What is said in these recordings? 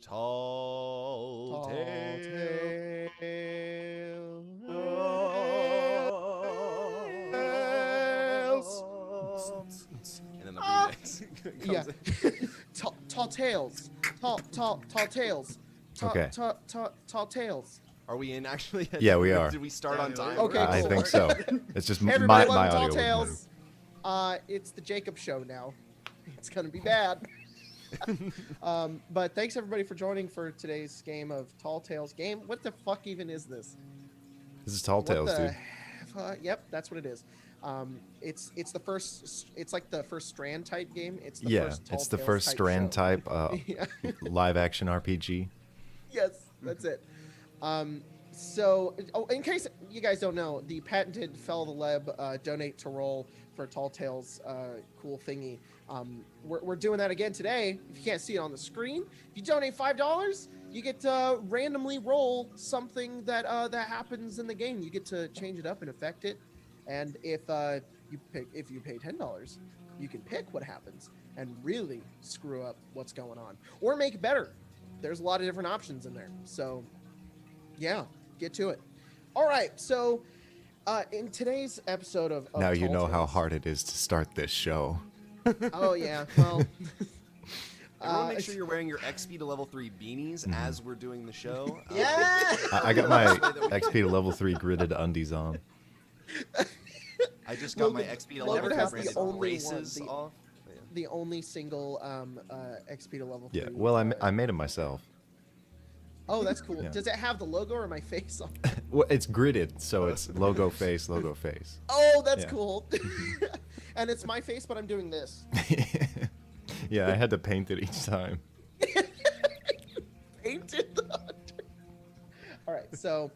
Tall tales. And then the remix Yeah. comes in. Tall tales. Tall tales. Okay. Tall tales. Are we in actually? Yeah, we are. Did we start on time? Okay, I cool. think so. It's just Everybody, my welcome to Tall audio. Tales. It's the Jacob Show now. It's gonna be bad. But thanks everybody for joining for today's game of Tall Tales. Game. What the fuck even is this? This is Tall Tales, dude. Yep, that's what it is. It's the first. It's like the first Strand type game. It's the Yeah, first Tall it's the Tales first type Strand show. type Yeah. live action RPG. Yes, that's it. So, in case you guys don't know, the patented Fell the Leb donate to roll for Tall Tales cool thingy. We're doing that again today. If you can't see it on the screen, if you donate $5, you get to randomly roll something that that happens in the game. You get to change it up and affect it. And if you pay $10, you can pick what happens and really screw up what's going on or make it better. There's a lot of different options in there. So, yeah. Get to it. All right, so in today's episode of Now you Tall know how Tales- hard it is to start this show. Oh yeah, well. Everyone, make sure you're wearing your XP to level 3 beanies as we're doing the show. Yeah. I got my XP to level 3 gridded undies on. I just got my Logan- XP to Logan level 3 has the branded only braces one, off. Yeah. The only single XP to level 3. Yeah, well, I made it myself. Oh, that's cool. Yeah. Does it have the logo or my face on? Well, it's gridded, so it's logo face, logo face. Oh, that's Yeah. cool. And it's my face, but I'm doing this. Yeah, I had to paint it each time. Painted. All right, so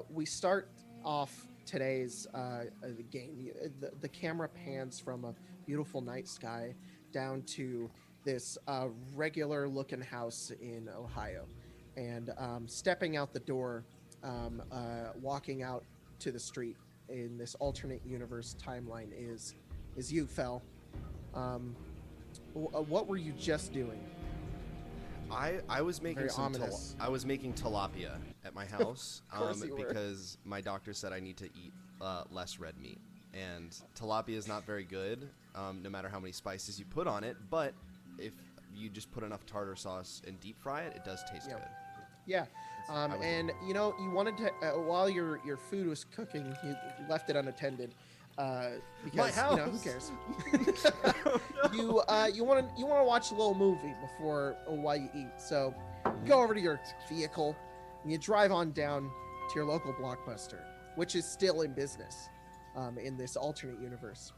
we start off today's game. The camera pans from a beautiful night sky down to this regular-looking house in Ohio, and stepping out the door, walking out to the street in this alternate universe timeline is you, Fel. What were you just doing? I was making Very some ominous. I was making tilapia at my house Of course you were. because my doctor said I need to eat less red meat, and tilapia is not very good no matter how many spices you put on it, but if you just put enough tartar sauce and deep fry it, it does taste Yeah. good. Yeah, I was and you know, you wanted to while your food was cooking, you left it unattended because you know, who house. cares? You want to watch a little movie before while you eat. So you go over to your vehicle and you drive on down to your local Blockbuster, which is still in business in this alternate universe.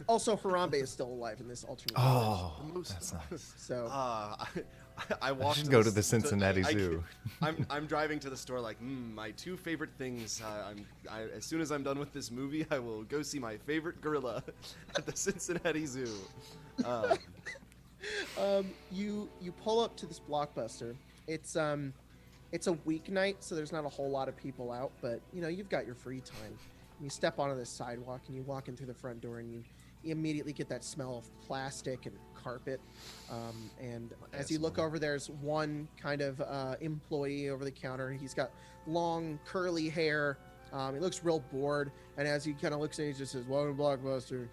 Also, Harambe is still alive in this alternate Oh, universe. that's nice. So I walked. should go to the Cincinnati Zoo. I'm driving to the store like, my two favorite things. As soon as I'm done with this movie, I will go see my favorite gorilla at the Cincinnati Zoo. You pull up to this Blockbuster. It's a weeknight, so there's not a whole lot of people out, but you know, you've got your free time. You step onto this sidewalk and you walk in through the front door, and you immediately get that smell of plastic and carpet. And as you look over, there's one kind of employee over the counter. He's got long curly hair. He looks real bored, and as he kind of looks at you, he just says, "Welcome to Blockbuster."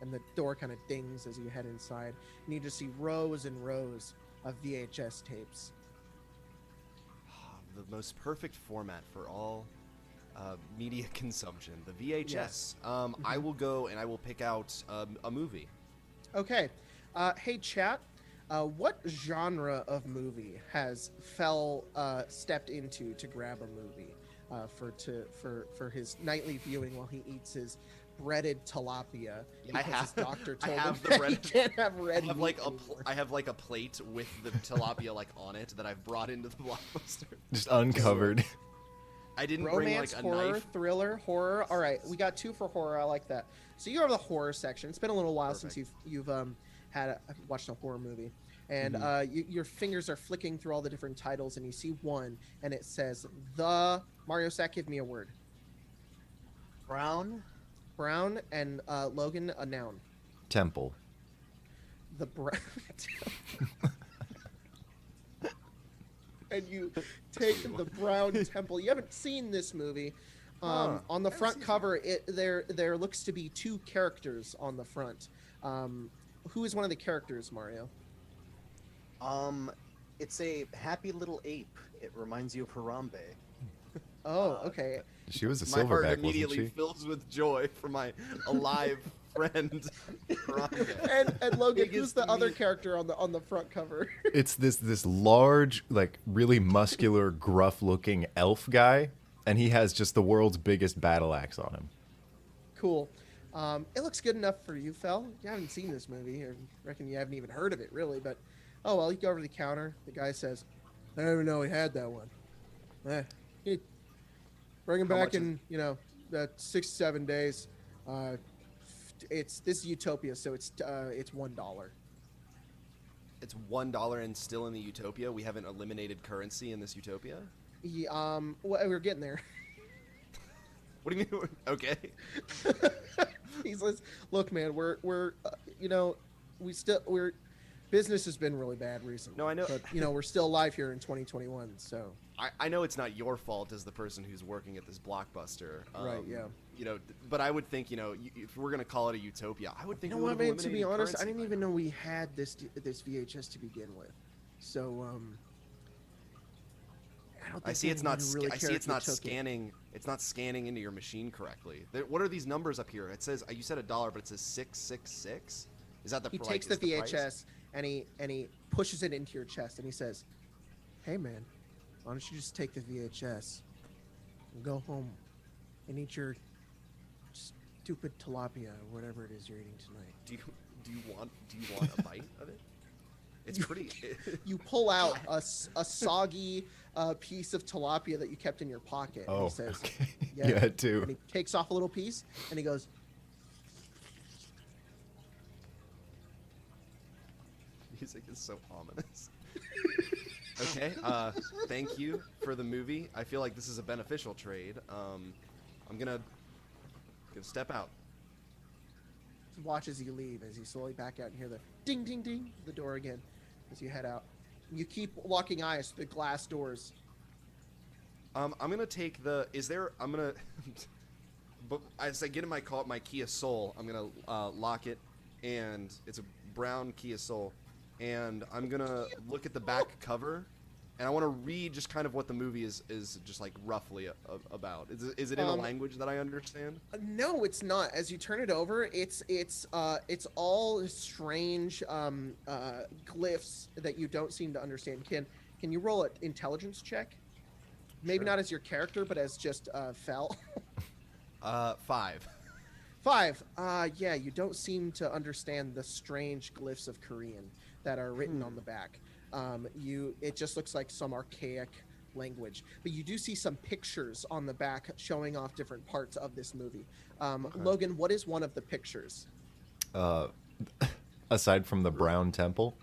And the door kind of dings as you head inside, and you just see rows and rows of VHS tapes. The most perfect format for all media consumption, the VHS. Yes. I will go and I will pick out a movie. Okay. Hey, chat. What genre of movie has Fel stepped into to grab a movie for his nightly viewing while he eats his breaded tilapia? I Because have- his doctor I told have him the that bread- he can't have red I have meat like anymore. I have like a plate with the tilapia like on it that I've brought into the Blockbuster. Just uncovered. I didn't Romance, bring like a horror, knife. thriller, horror. All right, we got 2 for horror. I like that. So you have the horror section. It's been a little while since Perfect. you've watched a horror movie, and Mm-hmm. your fingers are flicking through all the different titles, and you see one, and it says the Mario Sack. Give me a word. Brown. Brown, and Logan, a noun. Temple. the brown and you take the brown temple. You haven't seen this movie. On the front cover, there looks to be two characters on the front. Who is one of the characters, Mario? It's a happy little ape. It reminds you of Harambe. Oh, okay. She was a My heart silverback, wasn't immediately she? fills with joy for my alive friend. And Logan, Biggest who's the other meat. character on the front cover? It's this large, like really muscular, gruff-looking elf guy, and he has just the world's biggest battle axe on him. Cool. It looks good enough for you, Fel. You haven't seen this movie. I reckon you haven't even heard of it, really. But, oh, well, you go over to the counter. The guy says, I didn't even know he had that one. Bring him How back much is- in, that 6 to 7 days. This is Utopia, so it's $1. It's $1 and still in the Utopia. We haven't eliminated currency in this Utopia. Well, we're getting there. What do you mean? Okay. He says, "Look, man, we're business has been really bad recently. No, I know. but we're still alive here in 2021. So I know it's not your fault as the person who's working at this Blockbuster. Right, yeah. But I would think, if we're gonna call it a Utopia, I would think. you know we what, would've man? To be eliminated honest, I currency didn't by even now. know we had this VHS to begin with. So I don't think I see it's not. really I see care it's if you not took it. scanning. It's not scanning into your machine correctly. What are these numbers up here? It says you said $1, but it says 666. Is that the? He like, takes the is price? VHS and he pushes it into your chest and he says, "Hey, man, why don't you just take the VHS and go home and eat your stupid tilapia or whatever it is you're eating tonight." Do you want a bite of it? It's pretty. You pull out a soggy piece of tilapia that you kept in your pocket. And Oh, he says, okay. "Yeah." You had to. And he takes off a little piece and he goes, Music is so ominous. Okay. Thank you for the movie. I feel like this is a beneficial trade. I'm gonna step out. watch as you leave, as you slowly back out and hear the ding, ding, ding, the door again as you head out. You keep locking eyes through the glass doors. I'm gonna take the. I'm gonna. But as I get in my Kia Soul, I'm gonna lock it, and it's a brown Kia Soul, and I'm gonna look at the back cover, and I want to read just kind of what the movie is just like roughly about. Is it in a language that I understand? No, it's not. As you turn it over, it's all strange glyphs that you don't seem to understand. Can you roll an intelligence check? Maybe Sure. not as your character, but as just Fel. 5. 5. Yeah, you don't seem to understand the strange glyphs of Korean that are written on the back. It just looks like some archaic language, but you do see some pictures on the back showing off different parts of this movie. Logan, what is one of the pictures? Aside from the brown temple.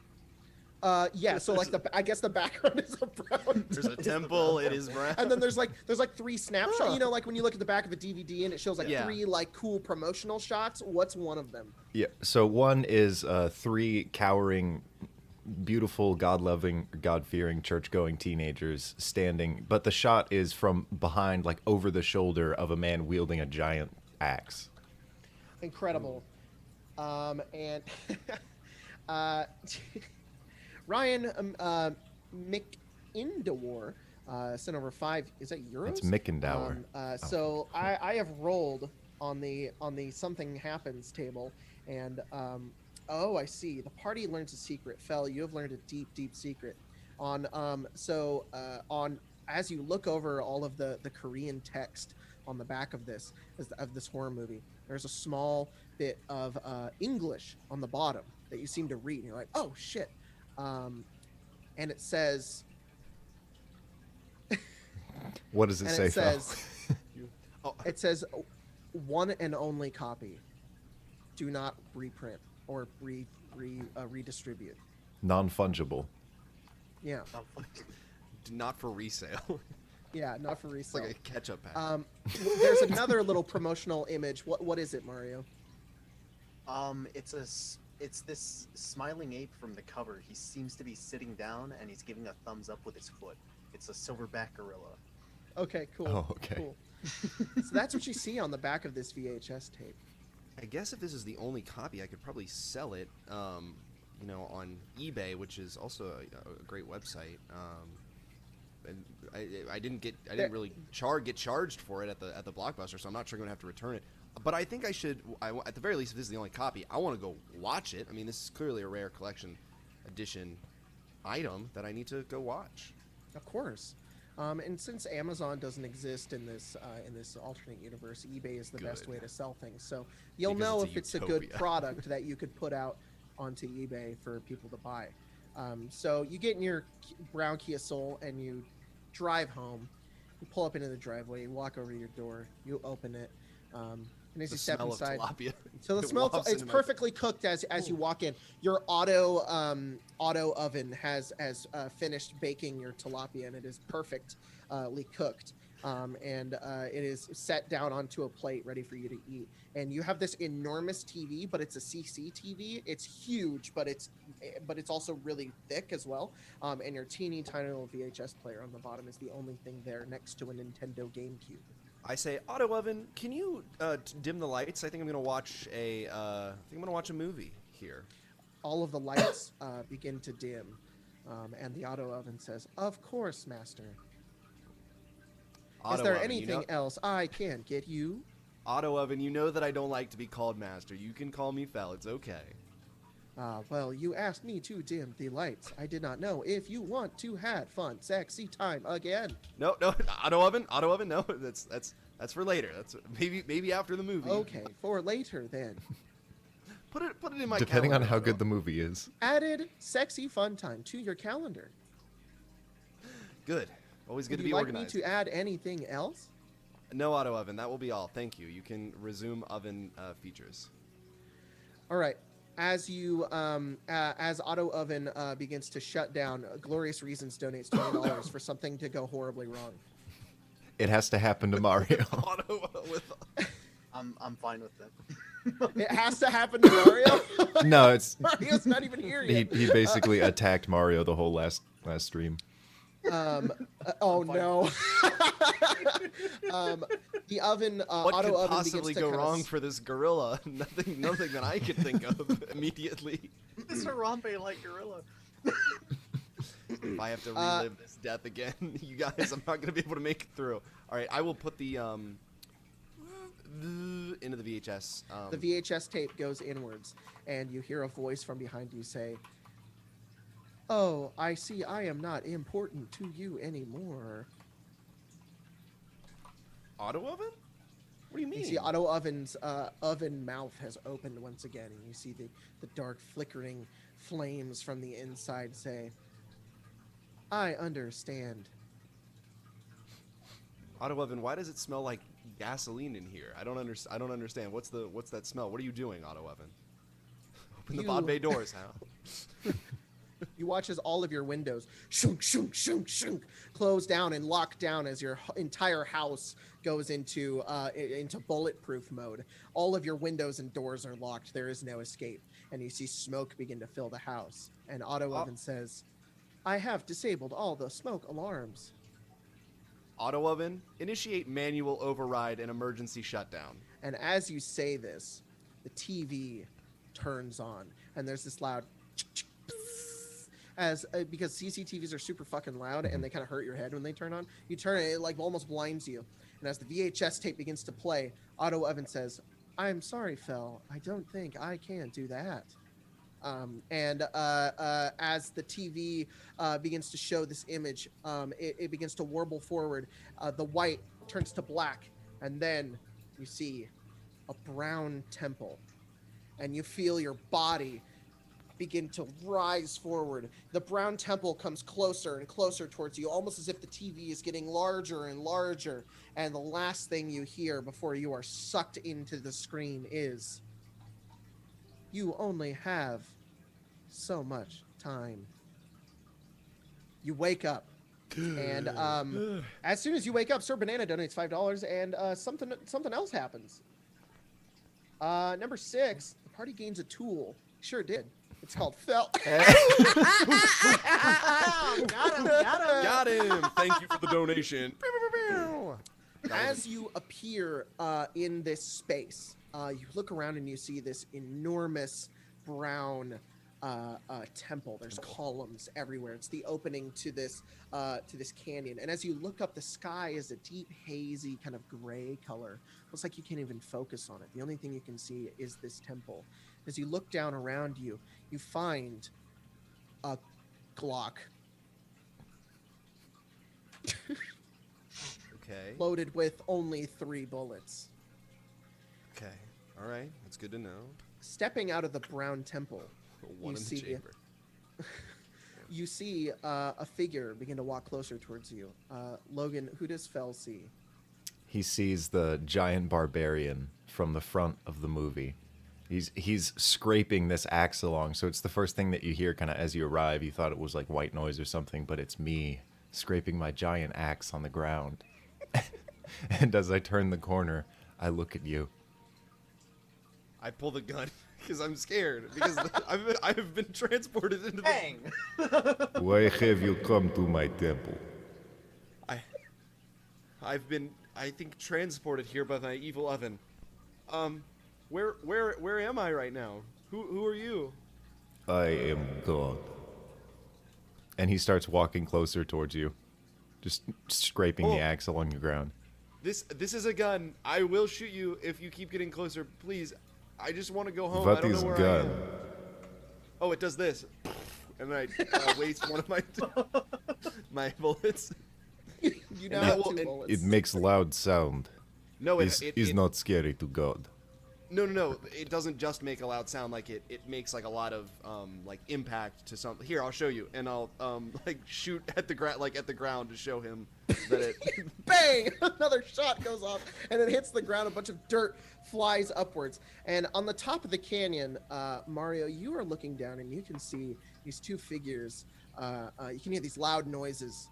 Yeah, so like I guess the background is a brown. There's a temple. It is brown. And then there's like 3 snapshots. You know, like when you look at the back of a DVD and it shows like Yeah. 3 like cool promotional shots. What's one of them? Yeah. So one is 3 cowering, beautiful, God-loving, God-fearing, church-going teenagers standing, but the shot is from behind, like over the shoulder of a man wielding a giant axe. Incredible. And Ryan McIndawar sent over 5. Is that euros? It's Mickendower. So I have rolled on the something happens table, and oh, I see. The party learns a secret. Fel, you have learned a deep secret. On as you look over all of the Korean text on the back of this horror movie, there's a small bit of English on the bottom that you seem to read, and you're like, oh shit. And it says, What does it and say, it Phil? says, Oh, it says, one and only copy. Do not reprint or redistribute. Non-fungible. Yeah, not for resale. yeah, not for It's resale. like a ketchup pack. There's another little promotional image. What is it, Mario? It's It's this smiling ape from the cover. He seems to be sitting down and he's giving a thumbs up with his foot. It's a silverback gorilla. Okay, cool. Oh, okay. Cool. So that's what you see on the back of this VHS tape. I guess if this is the only copy, I could probably sell it, on eBay, which is also a great website. And I didn't really get charged for it at the Blockbuster, so I'm not sure I'm gonna have to return it. But I think I should. At the very least, if this is the only copy, I want to go watch it. I mean, this is clearly a rare collection edition item that I need to go watch. Of course. And since Amazon doesn't exist in this alternate universe, eBay is the best way to sell things. So you'll Because know it's a if it's a good utopia. product that you could put out onto eBay for people to buy. So you get in your brown Kia Soul and you drive home. You pull up into the driveway. You walk over to your door. You open it. And as The you step smell inside, of tilapia. so the It smell wafts it's into my- perfectly cooked as you walk in. Your auto oven has finished baking your tilapia, and it is perfectly cooked. And it is set down onto a plate ready for you to eat. And you have this enormous TV, but it's a CCTV. It's huge, but it's also really thick as well. And your teeny tiny little VHS player on the bottom is the only thing there next to a Nintendo GameCube. I say, Auto Oven, can you dim the lights? I think I'm gonna watch a movie here. All of the lights begin to dim, and the auto oven says, "Of course, master. Auto Is there Oven, anything else I can get you?" Auto Oven, you know that I don't like to be called master. You can call me Fel. It's okay. Well, you asked me to dim the lights. I did not know if you want to have fun, sexy time again. No, Auto Oven. No, that's for later. That's maybe after the movie. Okay, for later then. Put it in my. Depending on calendar, how Auto good the Oven. movie is. Added sexy fun time to your calendar. Good. Always good Would to you be like organized. me to add anything else? No, Auto Oven. That will be all. Thank you. You can resume oven features. All right. As Auto Oven begins to shut down, Glorious Reasons donates $20 for something to go horribly wrong. It has to happen to Mario. Auto with. I'm fine with that. It has to happen to Mario. No, it's Mario's not even here yet. he basically attacked Mario the whole last stream. Oh no. The oven, What auto could oven possibly begins to go kinda wrong for this gorilla? Nothing that I could think of immediately. This Harambe like gorilla. If I have to relive this death again, you guys, I'm not gonna be able to make it through. All right, I will put the into the VHS. The VHS tape goes inwards, and you hear a voice from behind you say, "Oh, I see. I am not important to you anymore." Auto Oven? What do you mean? You see Auto Oven's oven mouth has opened once again, and you see the dark flickering flames from the inside say, "I understand." Auto Oven, why does it smell like gasoline in here? I don't understand. What's that smell? What are you doing, Auto Oven? Open the bod bay doors, Hal. You watch as all of your windows shunk, shunk, shunk, shunk, close down and lock down as your entire house goes into bulletproof mode. All of your windows and doors are locked. There is no escape. And you see smoke begin to fill the house. And Auto Oven says, "I have disabled all the smoke alarms." Auto Oven, initiate manual override and emergency shutdown. And as you say this, the TV turns on. And there's this loud because CCTVs are super fucking loud and they kind of hurt your head when they turn on. You turn it, it like almost blinds you. And as the VHS tape begins to play, Auto Oven says, "I'm sorry, Fel. I don't think I can do that." As the TV begins to show this image, it begins to warble forward. The white turns to black, and then you see a brown temple, and you feel your body begin to rise forward. The brown temple comes closer and closer towards you, almost as if the TV is getting larger and larger. And the last thing you hear before you are sucked into the screen is, "You only have so much time." You wake up. And as soon as you wake up, Sir Banana donates $5, and something else happens. Number 6, the party gains a tool Sure did. It's called Fell. Got him! Got him. Thank you for the donation. As you appear in this space, you look around and you see this enormous brown temple. There's columns everywhere. It's the opening to this canyon. And as you look up, the sky is a deep, hazy, kind of gray color. Looks like you can't even focus on it. The only thing you can see is this temple. As you look down around you, you find a Glock. Okay. Loaded with only 3 bullets. Okay. All right. That's good to know. Stepping out of the brown temple, One you in see, the chamber. you see a figure begin to walk closer towards you. Logan, who does Fell see? He sees the giant barbarian from the front of the movie. He's scraping this axe along, so it's the first thing that you hear kind of as you arrive. You thought it was like white noise or something, but it's me scraping my giant axe on the ground. And as I turn the corner, I look at you. I pull the gun because I'm scared because I've been transported into the. Bang! Why have you come to my temple? I've been, I think, transported here by my evil oven. Where am I right now? Who are you? I am God. And he starts walking closer towards you, just scraping the axe along the ground. This is a gun. I will shoot you if you keep getting closer, please. I just want to go home. I What don't is know where gun? I am. Oh, it does this, and then I waste one of my bullets. You now And have that will- 2 and bullets. It makes loud sound. No, Is not scary to God. No. It doesn't just make a loud sound. Like it makes like a lot of like impact to something. Here, I'll show you, and I'll like shoot at the ground to show him that it. Bang! Another shot goes off, and it hits the ground. A bunch of dirt flies upwards. And on the top of the canyon, Mario, you are looking down, and you can see these 2 figures. You can hear these loud noises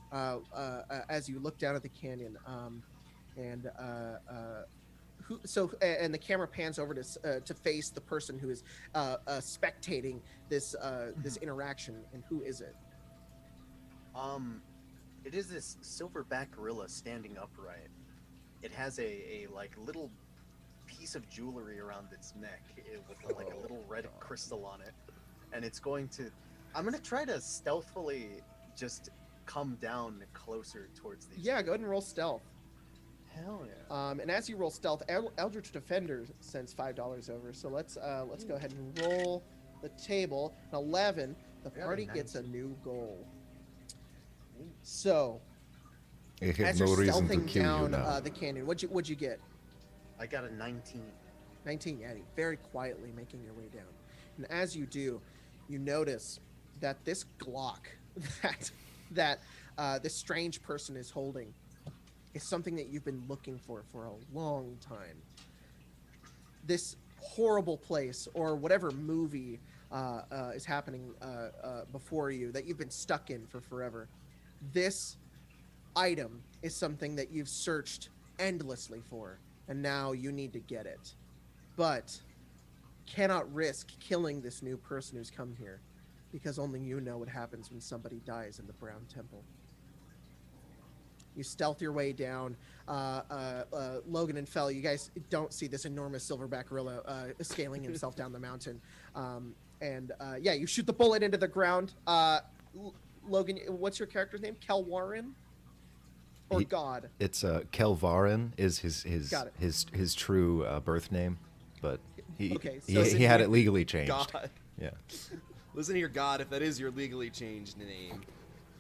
as you look down at the canyon. And the camera pans over to face the person who is spectating this interaction. And who is it? It is this silverback gorilla standing upright. It has a like little piece of jewelry around its neck with like a little red crystal on it, and it's going to. I'm gonna try to stealthily just come down closer towards these. Yeah, go ahead and roll stealth. Hell yeah. And as you roll stealth, Eldritch Defender sends $5 over. So let's go ahead and roll the table. An 11. The got a party gets a 19. new goal. So I have as no you're reason to stealthing kill you down now. the canyon, what'd you get? I got a 19. 19, Eddie. Very quietly making your way down. And as you do, you notice that this Glock that this strange person is holding is something that you've been looking for a long time. This horrible place, or whatever movie is happening before you that you've been stuck in for forever, this item is something that you've searched endlessly for, and now you need to get it. But cannot risk killing this new person who's come here, because only you know what happens when somebody dies in the Brown Temple. You stealth your way down. Logan and Fell, you guys don't see this enormous silverback gorilla scaling himself down the mountain. Yeah, you shoot the bullet into the ground. Logan, what's your character's name? Kelwarren? Or God? It's Kelvarin is Got it. his true birth name, but he Okay, so he had it legally changed. God. Yeah. Listen here, God, if that is your legally changed name.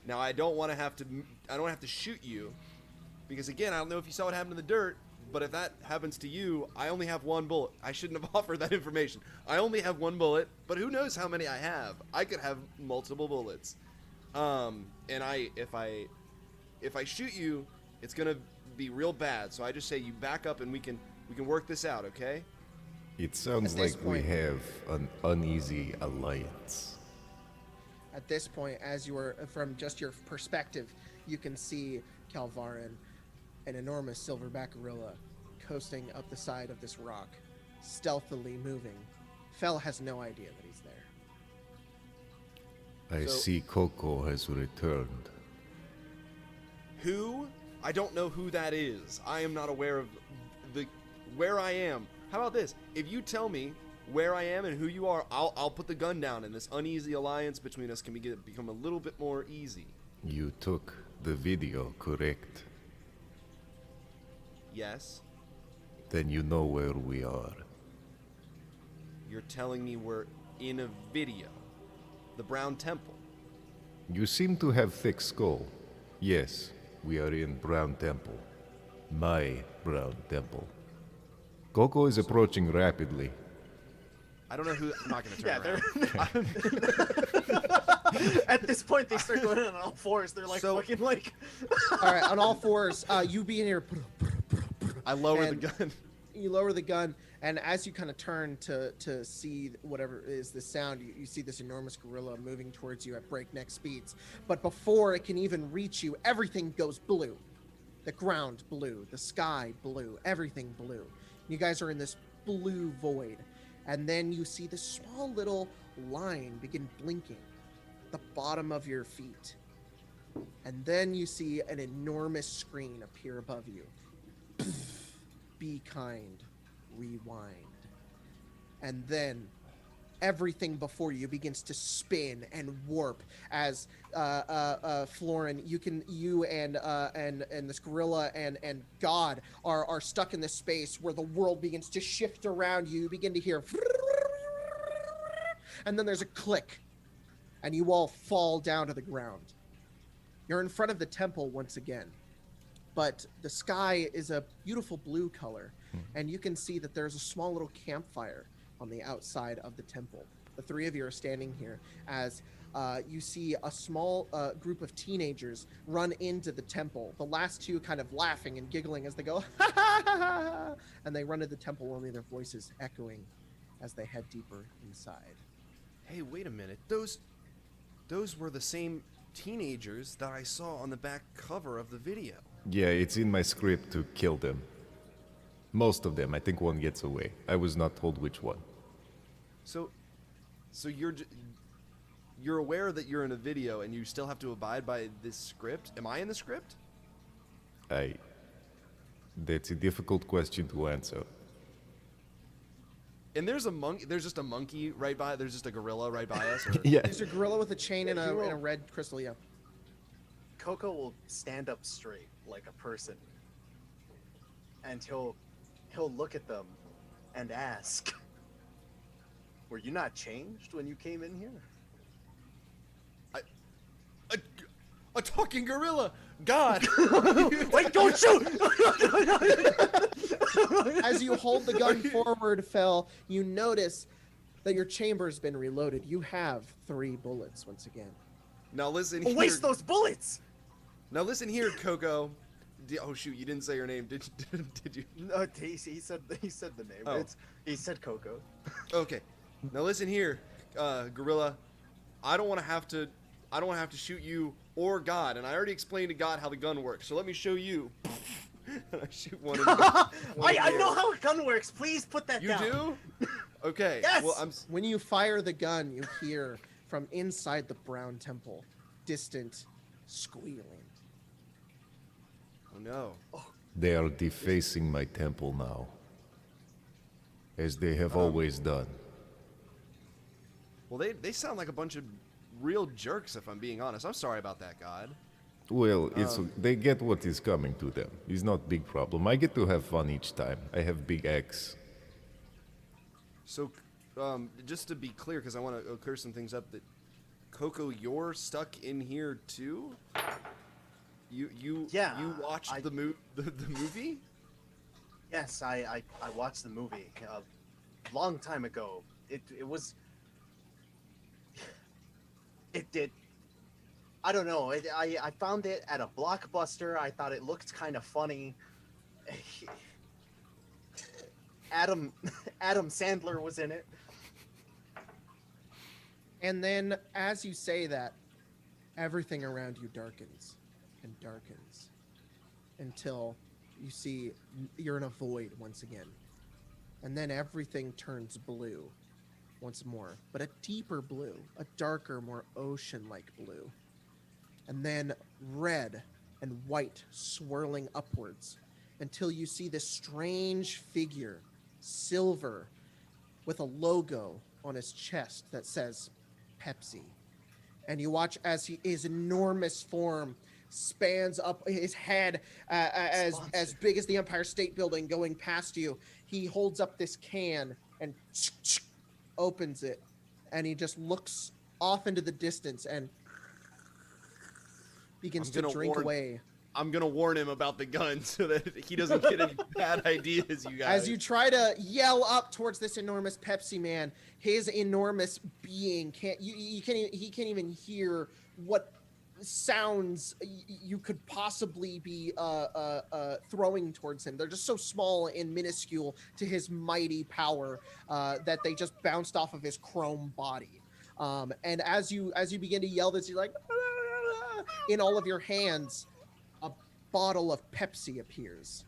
Now I don't have to shoot you, because again, I don't know if you saw what happened in the dirt, but if that happens to you, I only have 1 bullet. I shouldn't have offered that information. I only have 1 bullet, but who knows how many I have? I could have multiple bullets. And if I shoot you, it's gonna be real bad. So I just say you back up and we can work this out, okay? It sounds At this like we point- have an uneasy alliance. At this point, as you are from just your perspective, you can see Kelvarin, an enormous silverback gorilla, coasting up the side of this rock, stealthily moving, Fel has no idea that he's there. I So- see Coco has returned. Who? I don't know who that is. I am not aware of where I am. How about this? If you tell me where I am and who you are, I'll put the gun down, and this uneasy alliance between us can become a little bit more easy. You took the video, correct? Yes. Then you know where we are. You're telling me we're in a video. The Brown Temple. You seem to have thick skull. Yes, we are in Brown Temple. My Brown Temple. Coco is approaching rapidly. I don't know who. I'm not going to Yeah, turn they're around. at this point they start going on all fours. They're like So- fucking like. All right, on all fours, you be in here. I lower And- the gun. You lower the gun, and as you kind of turn to see whatever is the sound, you see this enormous gorilla moving towards you at breakneck speeds. But before it can even reach you, everything goes blue. The ground blue, the sky blue, everything blue. You guys are in this blue void. And then you see this small little line begin blinking at the bottom of your feet. And then you see an enormous screen appear above you. Be kind, rewind. And then everything before you begins to spin and warp as Florin, you and this gorilla and God are stuck in this space where the world begins to shift around you. You begin to hear, and then there's a click, and you all fall down to the ground. You're in front of the temple once again, but the sky is a beautiful blue color, and you can see that there's a small little campfire on the outside of the temple. The three of you are standing here as you see a small group of teenagers run into the temple. The last two kind of laughing and giggling as they go, ha ha ha ha, and they run to the temple, only their voices echoing as they head deeper inside. Hey, wait a minute. Those were the same teenagers that I saw on the back cover of the video. Yeah, it's in my script to kill them. Most of them. I think one gets away. I was not told which one. So you're aware that you're in a video and you still have to abide by this script? Am I in the script? That's a difficult question to answer. And there's a monkey. There's just a monkey right by. There's just a gorilla right by us. Or... Yeah. There's a gorilla with a chain and a red crystal, yeah. Coco will stand up straight like a person, and he'll look at them and ask, "Were you not changed when you came in here?" A talking gorilla. God. Wait! Don't shoot! As you hold the gun forward, Fel, you notice that your chamber's been reloaded. You have 3 bullets once again. Now listen here. Waste those bullets! Now listen here, Coco. Oh shoot, you didn't say your name, did you? No, he said the name. Oh. He said Coco. Okay. Now listen here, gorilla. I don't want to have to shoot you or God, and I already explained to God how the gun works. So let me show you. And I shoot one. I know how a gun works. Please put that You down. do? Okay. Yes! Well, When you fire the gun, you hear from inside the Brown Temple distant squealing. Oh no. They are defacing my temple now. As they have always done. Well, they sound like a bunch of real jerks, if I'm being honest. I'm sorry about that, God. Well, they get what is coming to them. It's not big problem. I get to have fun each time. I have big X. So, just to be clear, because I want to clear some things up, that Coco, you're stuck in here too. You watched the movie? Yes, I watched the movie a long time ago. It was. It did. I don't know. I found it at a Blockbuster. I thought it looked kind of funny. Adam Sandler was in it. And then, as you say that, everything around you darkens and darkens until you see you're in a void once again. And then everything turns blue. once more, but a deeper blue, a darker, more ocean-like blue. And then red and white swirling upwards until you see this strange figure, silver, with a logo on his chest that says Pepsi. And you watch as his enormous form spans up his head as big as the Empire State Building going past you. He holds up this can and opens it, and he just looks off into the distance and begins to drink away. I'm gonna warn him about the gun so that he doesn't get any bad ideas, you guys. As you try to yell up towards this enormous Pepsi man, his enormous being he can't even hear what sounds you could possibly be throwing towards him. They're just so small and minuscule to his mighty power that they just bounced off of his chrome body. And as you begin to yell this, you're like, in all of your hands, a bottle of Pepsi appears.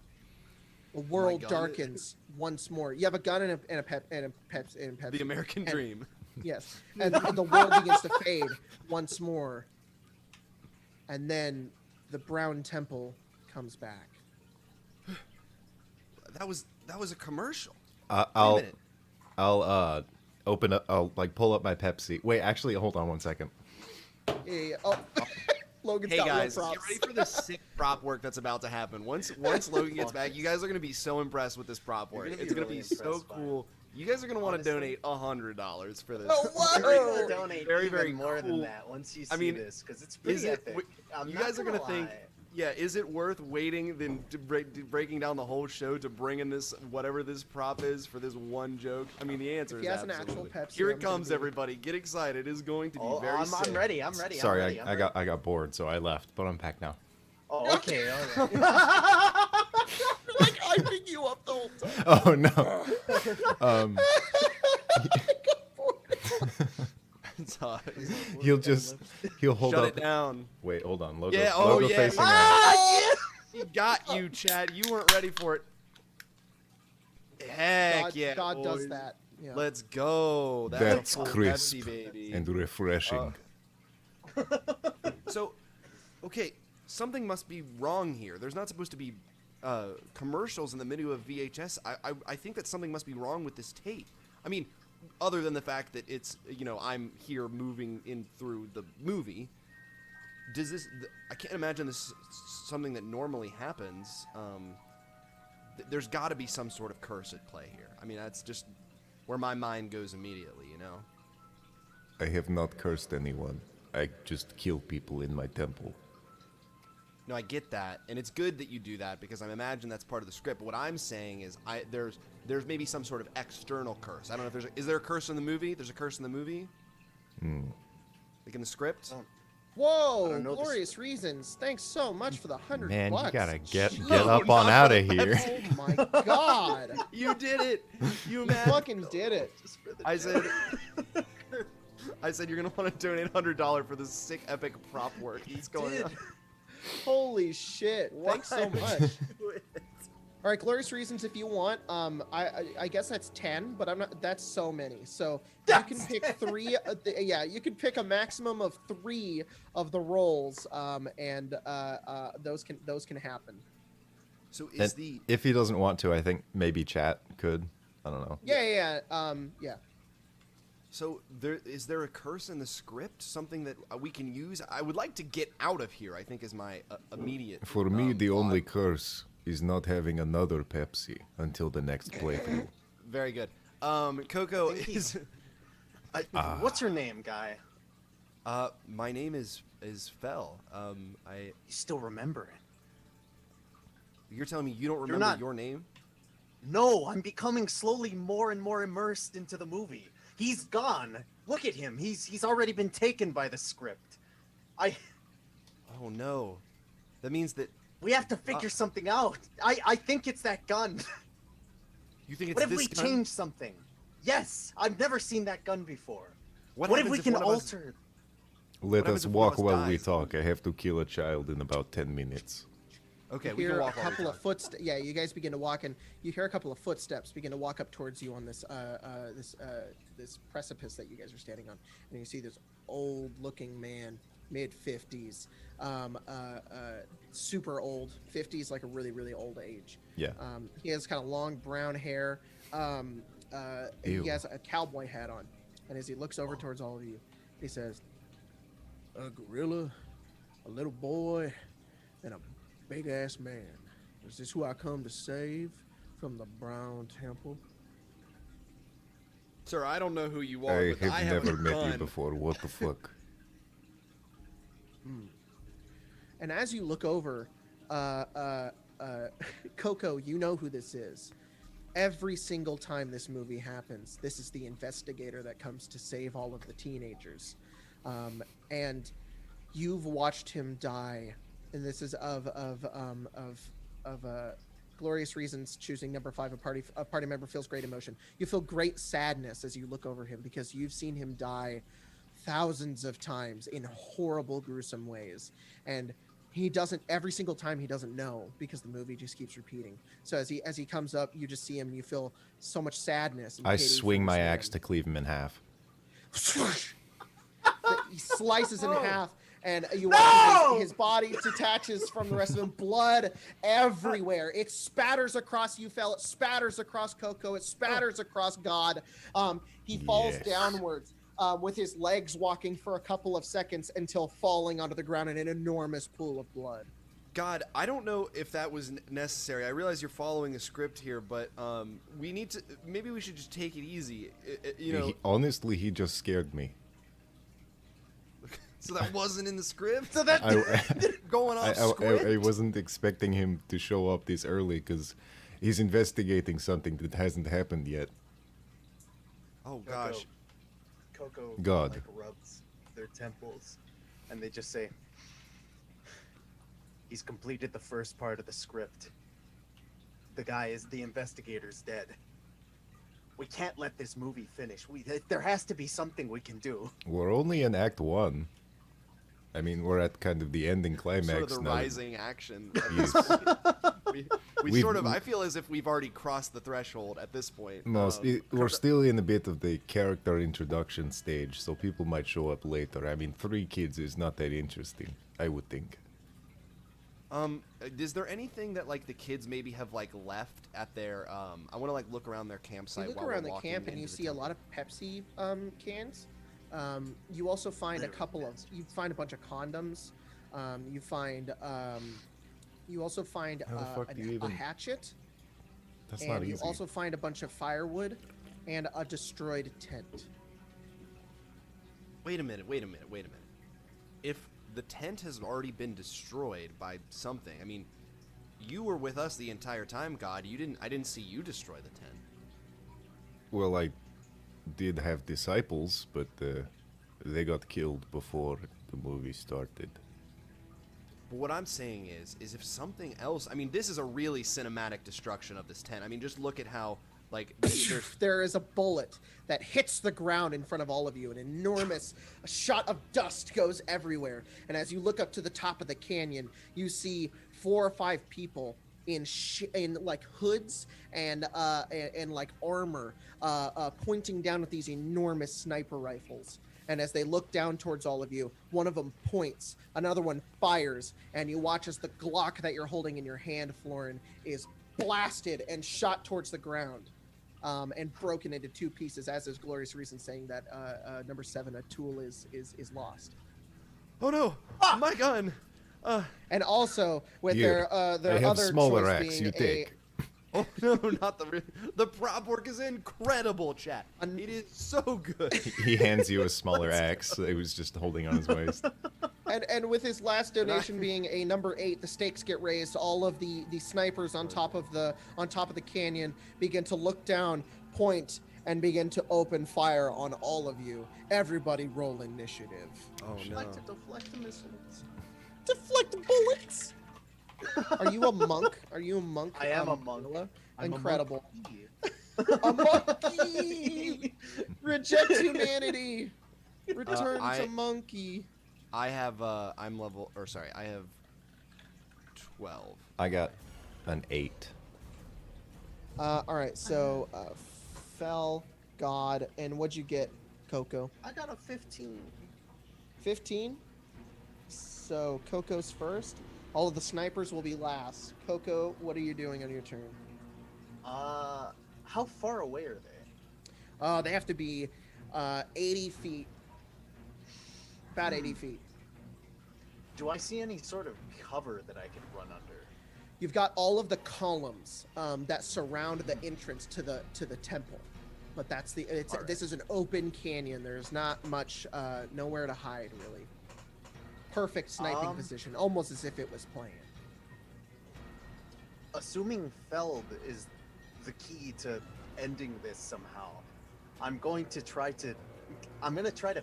The world darkens once more. You have a gun and a Pepsi. The American dream. Yes, and the world begins to fade once more. And then the brown temple comes back. That was a commercial. I'll open up. I'll pull up my Pepsi. Wait, actually, hold on one second. Yeah. Oh, Logan's Hey got guys, real get props. ready for the sick prop work that's about to happen. Once Logan gets back, you guys are gonna be so impressed with this prop work. It's gonna be so cool. You guys are gonna want to donate $100 for this. Oh, You're whoa! gonna donate Very, even very more cool. than that once you see this, because it's Is pretty it? epic. I'm You not guys are gonna think, lie. yeah, is it worth waiting then breaking down the whole show to bring in this whatever this prop is for this one joke? I mean, the answer If is he has an absolutely. actual Pepsi, Here I'm it gonna comes, be- everybody. Get excited. It is going to be Oh, very sick. I'm ready. I'm ready. Sorry, I'm ready. I got bored, so I left, but I'm back now. Oh, okay. All right. Like hyping you up the whole time. Oh no. It's hot. He'll hold Shut up. it down. Wait, hold on. Logo, Yeah, oh, logo yeah. facing out. Ah, He got you, Chad. You weren't ready for it. Heck God, yeah, God does boys. that. Yeah. Let's go. That's a full crisp Pepsi, baby. and refreshing. So, okay, something must be wrong here. There's not supposed to be commercials in the middle of VHS. I think that something must be wrong with this tape. I mean, other than the fact that it's, I'm here moving in through the movie. Does this? I can't imagine this is something that normally happens. There's got to be some sort of curse at play here. I mean, that's just where my mind goes immediately, I have not cursed anyone. I just kill people in my temple. No, I get that, and it's good that you do that because I imagine that's part of the script. But what I'm saying is, there's maybe some sort of external curse. I don't know if is there a curse in the movie? There's a curse in the movie, like in the script. Oh. Whoa! don't know this- Glorious reasons. Thanks so much for the $100. Man, you gotta get Jeez. up on out of here. Oh my God! You did it. You You man. fucking did it. Just for the I joke. said you're gonna want to donate $100 for this sick epic prop work that's going on. Holy shit! Thanks so much. All right, glorious reasons if you want. I guess that's 10, but I'm not. That's so many. So you can pick 3. Yeah, you can pick a maximum of 3 of the roles, and those can happen. So And is the if he doesn't want to, I think maybe chat could. I don't know. Yeah. Yeah. So is there a curse in the script? Something that we can use? I would like to get out of here. I think is my immediate. For me, the thought. only curse is not having another Pepsi until the next playthrough. Very good. Coco I think is. What's your name, guy? My name is Fel. You still remember it? You're telling me you don't You're remember not- your name? No, I'm becoming slowly more and more immersed into the movie. He's gone. Look at him. He's already been taken by the script. Oh no, that means that We have to figure something out. I think it's that gun. you think it's What if this we gun? change something? Yes, I've never seen that gun before. What if happens we can one of us- alter? Let happens us if one of walk us while we dies? talk. I have to kill a child in about 10 minutes. Okay, You we hear can a walk while we couple of talk. footsteps. Yeah, you guys begin to walk, and you hear a couple of footsteps begin to walk up towards you on this this precipice that you guys are standing on, and you see this old-looking man, mid-50s, super old, 50s, like a really really old age. Yeah. He has kind of long brown hair. And Ew. he has a cowboy hat on, and as he looks over towards all of you, he says, "A gorilla, a little boy, and a big ass man. Is this who I come to save from the Brown Temple?" Sir, I don't know who you are, I but I have have never a met gun. you before. What the fuck? And as you look over, Coco, you know who this is. Every single time this movie happens, this is the investigator that comes to save all of the teenagers. And you've watched him die, and this is of glorious reasons. Choosing number 5, a party member feels great emotion. You feel great sadness as you look over him because you've seen him die thousands of times in horrible, gruesome ways, and he doesn't. Every single time he doesn't know because the movie just keeps repeating. So as he comes up, you just see him. You feel so much sadness. And I pity swing for my this axe man. to cleave him in half. He slices in half, and you No! watch his body detaches from the rest of him. Blood everywhere. It spatters across you, fell. It spatters across Coco. It spatters across God. He falls Yes. downwards with his legs walking for a couple of seconds until falling onto the ground in an enormous pool of blood. God, I don't know if that was necessary. I realize you're following a script here, but we need to. Maybe we should just take it easy. You know, Honestly, he just scared me. so that wasn't in the script. So that Going off script. I wasn't expecting him to show up this early because he's investigating something that hasn't happened yet. Oh gosh. Coco God. like rubs their temples, and they just say, "He's completed the first part of the script. The investigator's dead. We can't let this movie finish. There has to be something we can do." We're only in Act 1. I mean, we're at kind of the ending climax Sort of the now. rising action. Yes. we We've- sort of. I feel as if we've already crossed the threshold at this point. No, we're still in a bit of the character introduction stage, so people might show up later. I mean, 3 kids is not that interesting, I would think. Is there anything that like the kids maybe have like left at their? I want to like look around their campsite. You look while around we're the walking camp and you into the see a temple. lot of Pepsi cans. You also find a Literally couple of. cans. You find a bunch of condoms. You find. You also find How the fuck do you a even- hatchet, That's not and you easy. also find a bunch of firewood and a destroyed tent. Wait a minute. If the tent has already been destroyed by something, I mean, you were with us the entire time, God. I didn't see you destroy the tent. Well, I did have disciples, but they got killed before the movie started. But what I'm saying is if something else, I mean, this is a really cinematic destruction of this tent. I mean, just look at how, like, there's There is a bullet that hits the ground in front of all of you. An enormous shot of dust goes everywhere. And as you look up to the top of the canyon, you see 4 or 5 people in like hoods and like armor, pointing down with these enormous sniper rifles. And as they look down towards all of you, one of them points, another one fires, and you watch as the Glock that you're holding in your hand, Florin, is blasted and shot towards the ground, and broken into 2 pieces. As is Glorious Reason saying that number 7, a tool is lost. oh no, my gun. And also with Here, their I have other smaller choice axe. being You take. Oh no, not the prop work is incredible, chat. It is so good. He hands you a smaller axe that he was just holding on his waist. And with his last donation being a number 8, the stakes get raised. All of the snipers on top of the canyon begin to look down, point, and begin to open fire on all of you. Everybody roll initiative. Oh I'd no. like to deflect the missiles. Deflect the bullets. Are you a monk? Are you a monk? I am a monk. Gorilla? I'm a Incredible. monkey. A monkey. Reject humanity. Return I- to monkey. I have I have 12. I got an 8. All right, so Fel, God, and what'd you get, Coco? I got a 15. 15. So Coco's first. All of the snipers will be last. Coco, what are you doing on your turn? How far away are they? They have to be 80 feet. About 80 feet. Do I see any sort of cover that I can run under? You've got all of the columns that surround the entrance to the temple, but that's Alright. this is an open canyon. There's not much, nowhere to hide really. Perfect sniping position, almost as if it was planned. Assuming Feld is the key to ending this somehow, I'm going to try to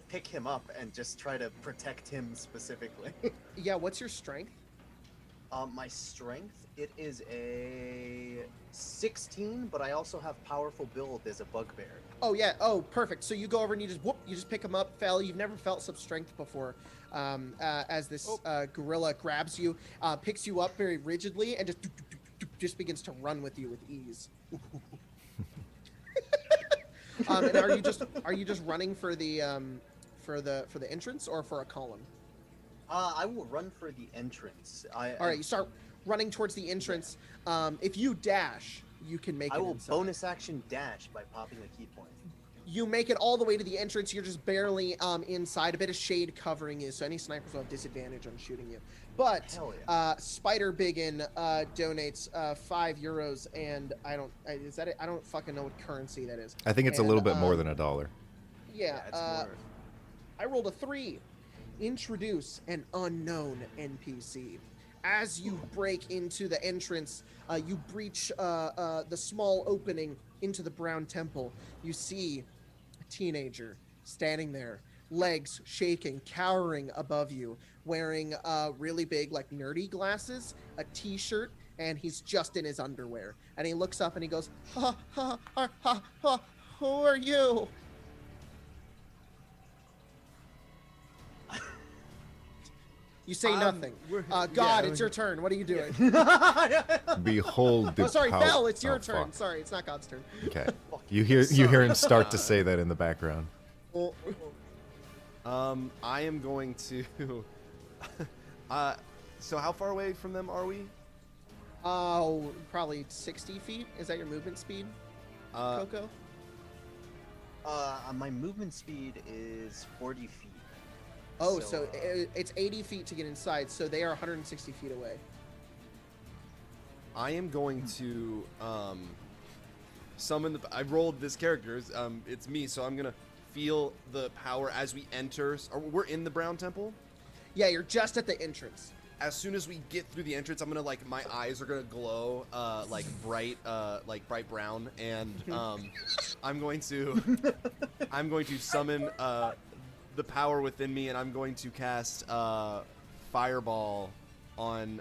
pick him up and just try to protect him specifically. Yeah, what's your strength? My strength, it is a 16, but I also have powerful build as a bugbear. Oh yeah. Oh, perfect. So you go over and you just pick him up, Fel. You've never felt such strength before. As this gorilla grabs you, picks you up very rigidly, and just begins to run with you with ease. And are you just running for the entrance or for a column? I will run for the entrance. All right, you start running towards the entrance. If you dash, you can make it. I will inside. bonus action dash by popping a key point. You make it all the way to the entrance. You're just barely inside. A bit of shade covering you, so any snipers will have disadvantage on shooting you. But Hell yeah. Spider Biggin donates €5, and is that it? I don't fucking know what currency that is. I think it's a little bit more than $1. Yeah, it's more. I rolled a 3. Introduce an unknown NPC. As you break into the entrance, you breach the small opening into the Brown Temple. You see a teenager standing there, legs shaking, cowering above you, wearing really big, like, nerdy glasses, a t-shirt, and he's just in his underwear. And he looks up and he goes, ha, ha, ha, ha, ha, who are you? You say nothing. God, it's your turn. What are you doing? Behold the Oh, sorry, power- Fel, it's your Oh, turn. fuck. Sorry, it's not God's turn. Okay. You hear him start to say that in the background. I am going to. So how far away from them are we? Oh, probably 60 feet. Is that your movement speed, Coco? My movement speed is 40 feet. Oh, so it's 80 feet to get inside, so they are 160 feet away. I am going to summon the. I rolled this character. It's me, so I'm gonna feel the power as we enter. We're in the Brown Temple. Yeah, you're just at the entrance. As soon as we get through the entrance, I'm gonna my eyes are gonna glow like bright brown, and I'm going to summon the power within me, and I'm going to cast Fireball on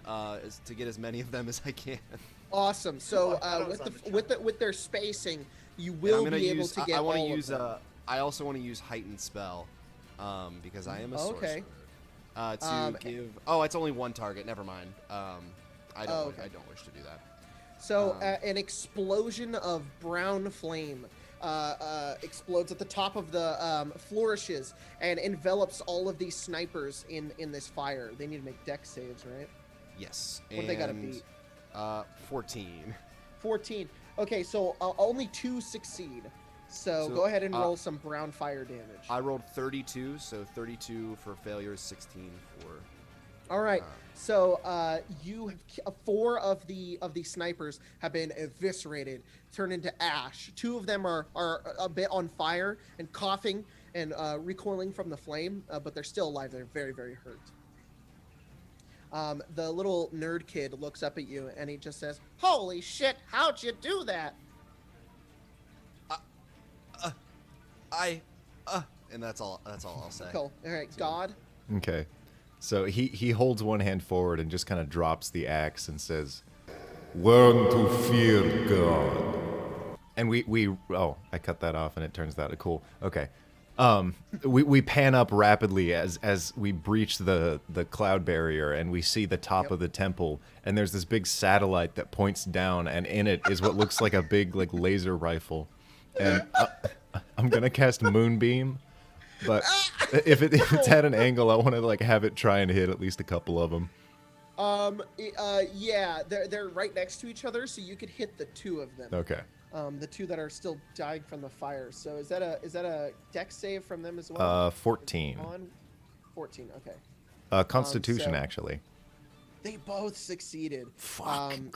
to get as many of them as I can. Awesome. So with their spacing, you will be able to get I want to all use of them. I also want to use Heightened Spell because I am a sorcerer. Okay. To give. Oh, it's only one target. Never mind. I don't. okay. I don't wish to do that. So an explosion of brown flame explodes at the top of the flourishes and envelops all of these snipers in this fire. They need to make dex saves, right? Yes. What they gotta beat? 14. 14. Okay, so only 2 succeed. So go ahead and roll some brown fire damage. I rolled 32, so 32 for failure, 16 for. All right. So you have 4 of the snipers have been eviscerated, turned into ash. 2 of them are a bit on fire and coughing and recoiling from the flame, but they're still alive. They're very, very hurt. The little nerd kid looks up at you and he just says, "Holy shit! How'd you do that?" And that's all I'll say. Cool. All right, God. Okay. So he holds one hand forward and just kind of drops the axe and says, "Learn to fear God." And we I cut that off and it turns out cool. Okay. We pan up rapidly as we breach the cloud barrier, and we see the top of the temple, and there's this big satellite that points down, and in it is what looks like a big like laser rifle. And I'm gonna cast Moonbeam, but if it's at an angle, I want to like have it try and hit at least a couple of them. Yeah, they're right next to each other, so you could hit the two of them. Okay. The two that are still dying from the fire. So is that a dex save from them as well? 14. 14. Okay. Constitution so- actually. They both succeeded. Fucking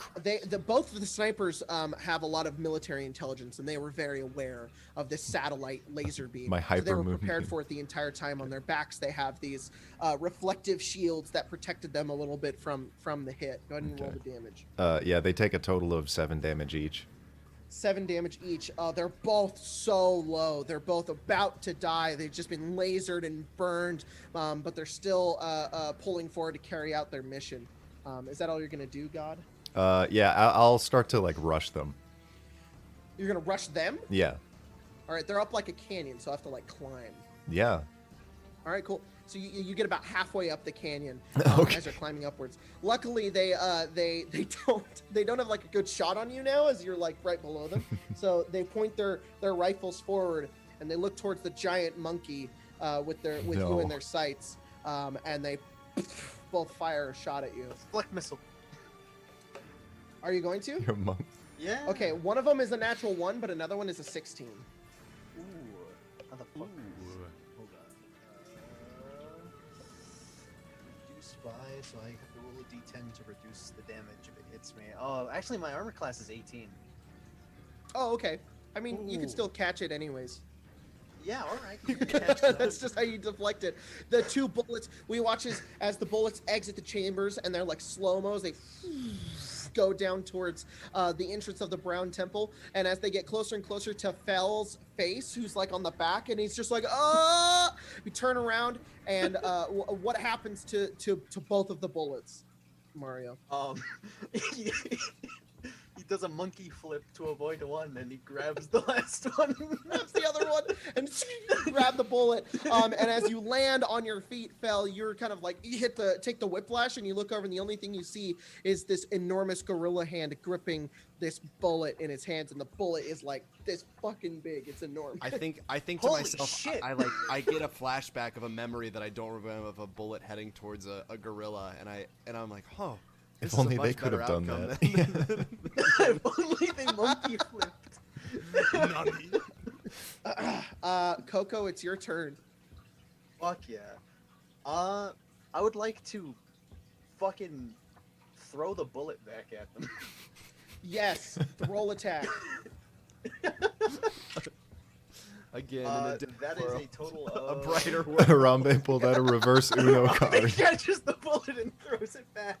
Both of the snipers have a lot of military intelligence, and they were very aware of this satellite laser beam. My so they were hyper prepared moonbeam. for it the entire time. On their backs, they have these reflective shields that protected them a little bit from the hit. Go ahead and roll the damage. Yeah, they take a total of 7 damage each. 7 damage each. They're both so low. They're both about to die. They've just been lasered and burned, but they're still pulling forward to carry out their mission. Is that all you're gonna do, God? Yeah, I'll start to like rush them. You're gonna rush them? Yeah. All right, they're up like a canyon, so I have to like climb. Yeah. All right, cool. So you get about halfway up the canyon Okay. as you're climbing upwards. Luckily, they don't have like a good shot on you now as you're like right below them. So they point their rifles forward and they look towards the giant monkey with you in their sights, and they both fire a shot at you. Deflect missile. Are you going to? You're a monk. Yeah. Okay, one of them is a natural 1, but another one is a 16. Ooh. How the fuck? Hold on. Reduce by, so I have to roll a d10 to reduce the damage if it hits me. Oh, actually, my armor class is 18. Oh, okay. I mean, you can Ooh. still catch it anyways. Yeah, all right. That's just how you deflect it. The two bullets, we watch as the bullets exit the chambers, and they're like slow-mos. They go down towards the entrance of the Brown Temple, and as they get closer and closer to Fell's face, who's like on the back, and he's just like, ah! We turn around, and what happens to both of the bullets, Mario? He does a monkey flip to avoid one, and he grabs the last one. Grabs the other one and grab the bullet. And as you land on your feet, Fell, you're kind of like you take the whiplash, and you look over, and the only thing you see is this enormous gorilla hand gripping this bullet in its hands, and the bullet is like this fucking big. It's enormous. I think to Holy myself, shit. I get a flashback of a memory that I don't remember of a bullet heading towards a gorilla, and I'm like, huh. If This is a only they much could have better done outcome that. than- If only they monkey flipped. Coco, it's your turn. Fuck yeah. I would like to fucking throw the bullet back at them. Yes, the roll attack. Again, in a different that is world. a total a of... brighter world. Harambe pulled out a reverse Uno He card. catches the bullet and throws it back.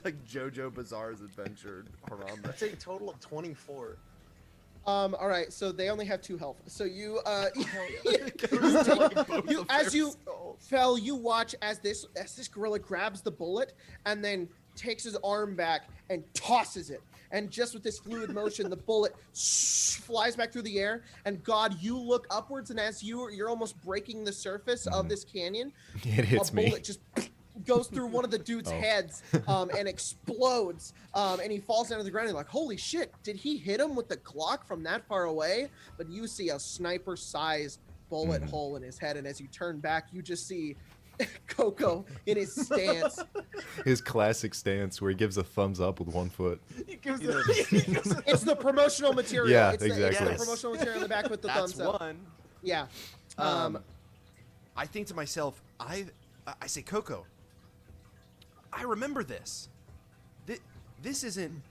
Like JoJo Bizarre's Adventure, Harambe. That's a total of 24. All right, so they only have 2 health. So you, Fell, you watch as this gorilla grabs the bullet and then takes his arm back and tosses it. And just with this fluid motion, the bullet flies back through the air. And God, you look upwards, and as you're almost breaking the surface of this canyon, It hits a me. bullet just goes through one of the dude's heads and explodes. And he falls down to the ground. And you're like, holy shit, did he hit him with the Glock from that far away? But you see a sniper-sized bullet hole in his head. And as you turn back, you just see Coco in his stance. His classic stance where he gives a thumbs up with one foot. He gives It's the promotional material. Yeah, it's exactly. The promotional material in the back with the That's thumbs up. one. Yeah. I think to myself, I say, Coco, I remember this. This isn't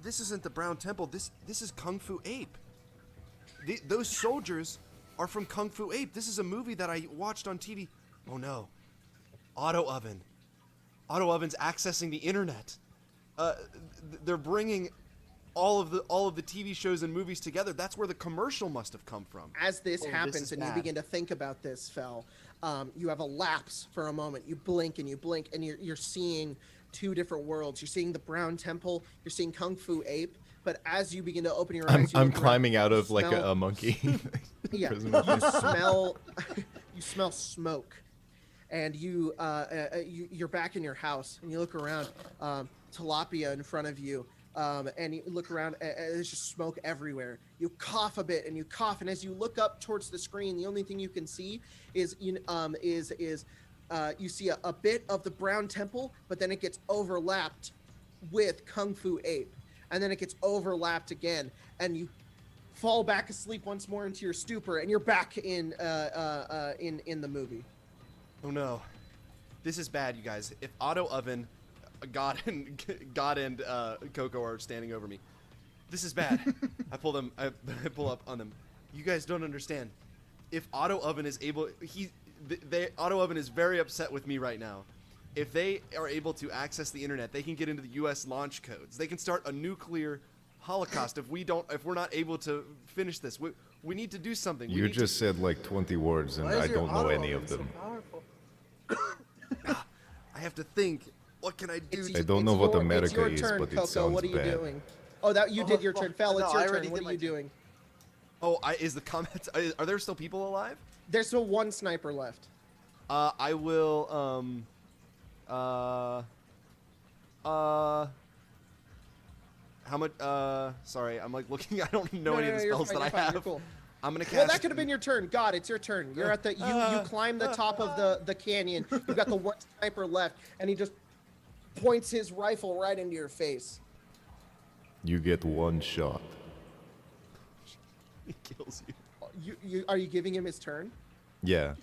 the Brown Temple. This is Kung Fu Ape. Those soldiers are from Kung Fu Ape. This is a movie that I watched on TV. Oh no, Auto Oven. Auto Oven's accessing the internet. They're bringing all of the TV shows and movies together. That's where the commercial must have come from. As this This happens is and you bad. begin to think about this, Fel, you have a lapse for a moment. You blink and you're seeing 2 different worlds. You're seeing the Brown Temple. You're seeing Kung Fu Ape. but as you begin to open your eyes, I'm climbing out of like a monkey. Yeah, Prison you monkey. smell you smell smoke, and you're back in your house, and you look around, tilapia in front of you, and you look around, and there's just smoke everywhere. You cough a bit, and you cough, and as you look up towards the screen, the only thing you can see is you see a bit of the brown temple, but then it gets overlapped with Kung Fu Ape, and then it gets overlapped again, and you fall back asleep once more into your stupor, and you're back in the movie. Oh no, this is bad, you guys. If Auto Oven, God and Coco are standing over me, this is bad. I pull up on them. You guys don't understand. If Auto Oven is able, Auto Oven is very upset with me right now. If they are able to access the internet, they can get into the U.S. launch codes. They can start a nuclear holocaust if we're not able to finish this. We need to do something. You just said like 20 words, and I don't know any of them. I have to think. What can I do? I don't know what America it's your is, turn, but it Coco. sounds What are you bad. doing? Oh, that you did your turn. Fel, it's No, I your already turn. What did are you my turn. doing? Oh, is the comment? Are there still people alive? There's still one sniper left. I will. How much? Sorry, I'm like looking. I don't know any of the you're spells fine, that I you're fine, have. you're cool. I'm gonna cast. Well, that could have been your turn. God, it's your turn. You're at the you climb the top of the canyon. You've got the one sniper left, and he just points his rifle right into your face. You get one shot. He kills you. You are you giving him his turn? Yeah.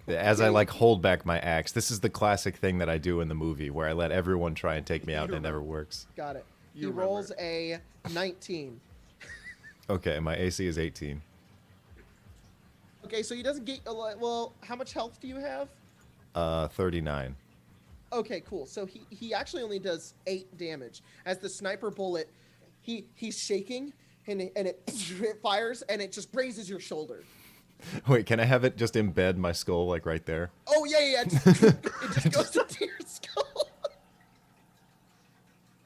As I like hold back my axe. This is the classic thing that I do in the movie where I let everyone try and take me out and it never works. Got it. He You remember. rolls a 19. Okay, my AC is 18. Okay, so he doesn't get well. How much health do you have? 39. Okay, cool. So he actually only does 8 damage. As the sniper bullet, he's shaking and it fires and it just grazes your shoulder. Wait, can I have it just embed my skull like right there? Oh yeah. It just goes into your skull.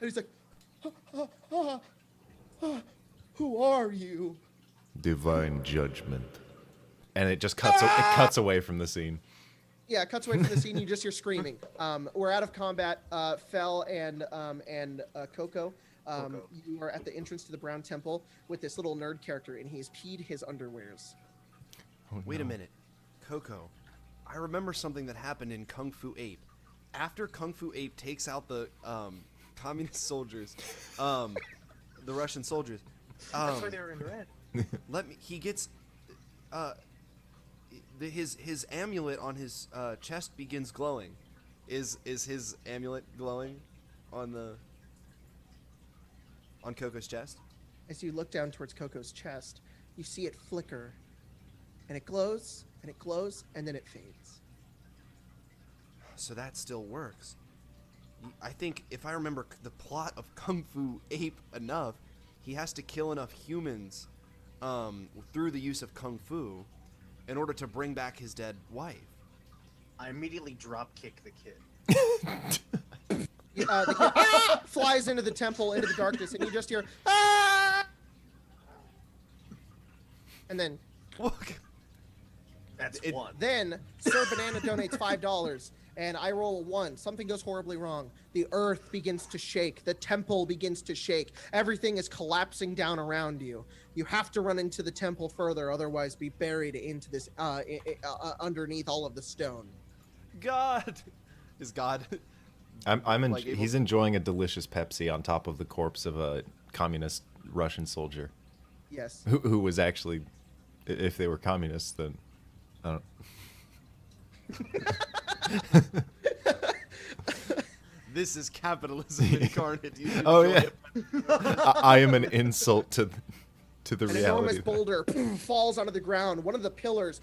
And he's like, who are you? Divine judgment. And it just cuts away from the scene. Yeah, it cuts away from the scene. You just hear screaming. We're out of combat. Fel and Coco. You are at the entrance to the Brown Temple with this little nerd character, and he's peed his underwears. Oh, Wait a no. minute, Coco. I remember something that happened in Kung Fu Ape. After Kung Fu Ape takes out the communist soldiers, the Russian soldiers. That's why they were in red. He gets his amulet on his chest begins glowing. Is his amulet glowing on Coco's chest? As you look down towards Coco's chest, you see it flicker, and it glows, and it glows, and then it fades. So that still works. I think if I remember the plot of Kung Fu Ape enough, he has to kill enough humans through the use of Kung Fu in order to bring back his dead wife. I immediately drop kick the kid. The kid flies into the temple, into the darkness, and you just hear, ah! And then, That's It- one. then Sir Banana donates $5, and I roll a 1. Something goes horribly wrong. The earth begins to shake. The temple begins to shake. Everything is collapsing down around you. You have to run into the temple further, otherwise be buried into this underneath all of the stone. God, is God? He's enjoying a delicious Pepsi on top of the corpse of a communist Russian soldier Yes. who was actually, if they were communists, then I don't. This is capitalism incarnate. You Oh enjoy yeah, it. I am an insult to the An reality. enormous boulder falls onto the ground. One of the pillars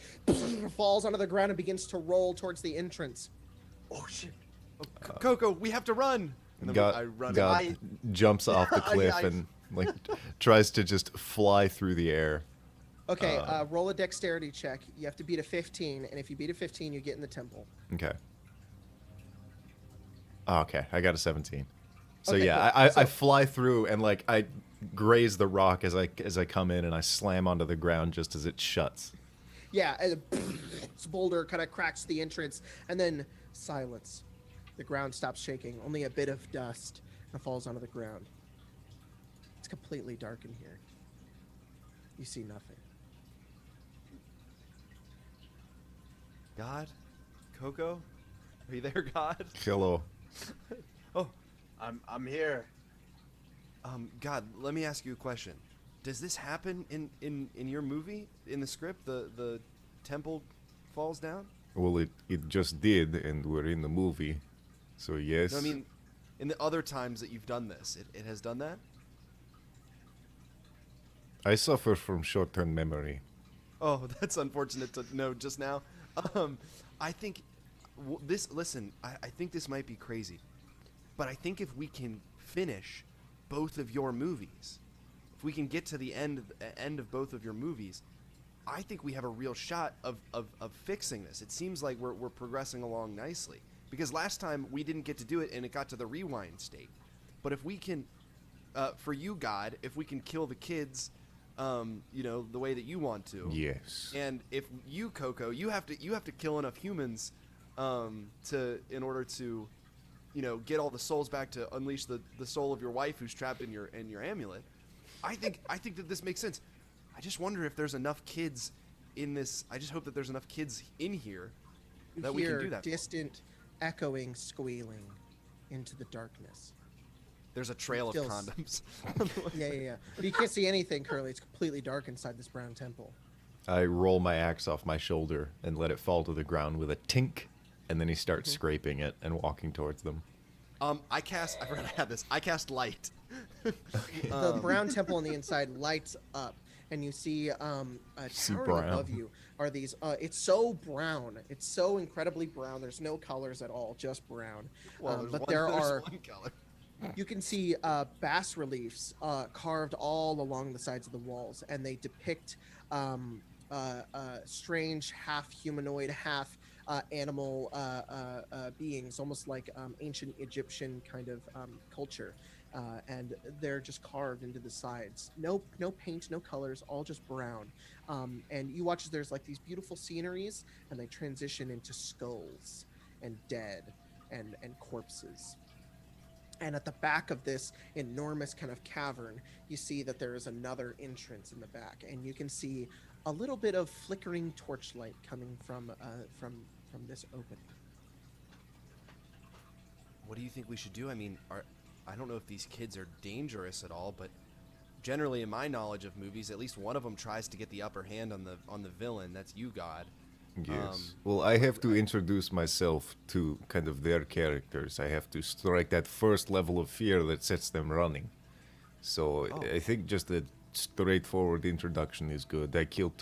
falls onto the ground and begins to roll towards the entrance. Oh shit. Coco, we have to run. And then God, I run. God jumps off the cliff I- and like tries to just fly through the air. Okay, roll a dexterity check. You have to beat a 15, and if you beat a 15, you get in the temple. Okay. Oh, okay, I got a 17. So Okay, yeah, cool. I So- fly through and like I graze the rock as I come in, and I slam onto the ground just as it shuts. Yeah, and this boulder kind of cracks the entrance, and then silence. The ground stops shaking. Only a bit of dust falls onto the ground. It's completely dark in here. You see nothing. God? Coco? Are you there, God? Hello. Oh, I'm here. God, let me ask you a question. Does this happen in your movie, in the script? The temple falls down? Well, it just did, and we're in the movie, so yes. No, I mean, in the other times that you've done this, it has done that? I suffer from short-term memory. Oh, that's unfortunate to know just now. I think listen, I think this might be crazy, but I think if we can finish both of your movies, if we can get to the end of both of your movies, I think we have a real shot of fixing this. It seems like we're progressing along nicely, because last time we didn't get to do it and it got to the rewind state. But if we can, for you, God, if we can kill the kids, the way that you want to. Yes. And if you, Coco, you have to kill enough humans, in order to, get all the souls back to unleash the soul of your wife who's trapped in your amulet. I think that this makes sense. I just wonder if there's enough kids in this. I just hope that there's enough kids in here that we can do that. Distant, echoing squealing into the darkness. There's a trail of condoms. Yeah. But you can't see anything, Curly. It's completely dark inside this brown temple. I roll my axe off my shoulder and let it fall to the ground with a tink, and then he starts scraping it and walking towards them. I forgot I had this. I cast light. The brown temple on the inside lights up, and you see towering above you are these. It's so brown. It's so incredibly brown. There's no colors at all, just brown. But there are. One color. You can see bas reliefs carved all along the sides of the walls, and they depict strange half humanoid, half animal beings, almost like ancient Egyptian kind of culture. And they're just carved into the sides. No paint, no colors, all just brown. And you watch as there's like these beautiful sceneries, and they transition into skulls and dead and corpses. And at the back of this enormous kind of cavern, you see that there is another entrance in the back, and you can see a little bit of flickering torchlight coming from this opening. What do you think we should do? I mean, I don't know if these kids are dangerous at all, but generally, in my knowledge of movies, at least one of them tries to get the upper hand on the villain. That's you, God. Yes. Well, I have to introduce myself to kind of their characters. I have to strike that first level of fear that sets them running. So I think just a straightforward introduction is good. I kill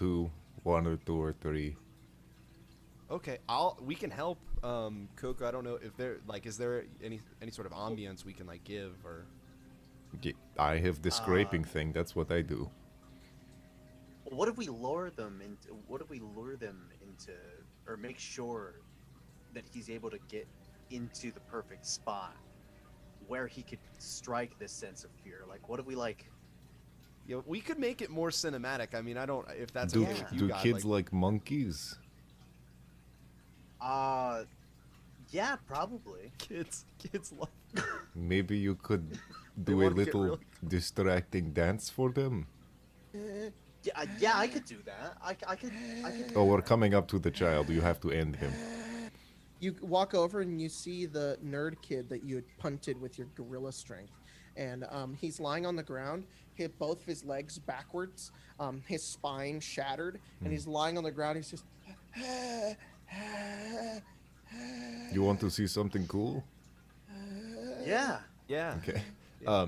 one or two or three. Okay, we can help, Coco. I don't know if is there any sort of ambience we can give, or? I have the scraping thing. That's what I do. What if we lure them into? Or make sure that he's able to get into the perfect spot where he could strike this sense of fear? Like, what if we Yeah, we could make it more cinematic. I mean, I don't. If that's do, okay with you, do God, kids like monkeys? Yeah, probably. Kids love. Maybe you could They do a wanna get little really- distracting dance for them. Yeah, I could do that. I could. Oh, we're coming up to the child. You have to end him. You walk over and you see the nerd kid that you had punted with your gorilla strength. And he's lying on the ground, hit both of his legs backwards, his spine shattered, and he's lying on the ground. He's just... You want to see something cool? Yeah. Yeah. Okay.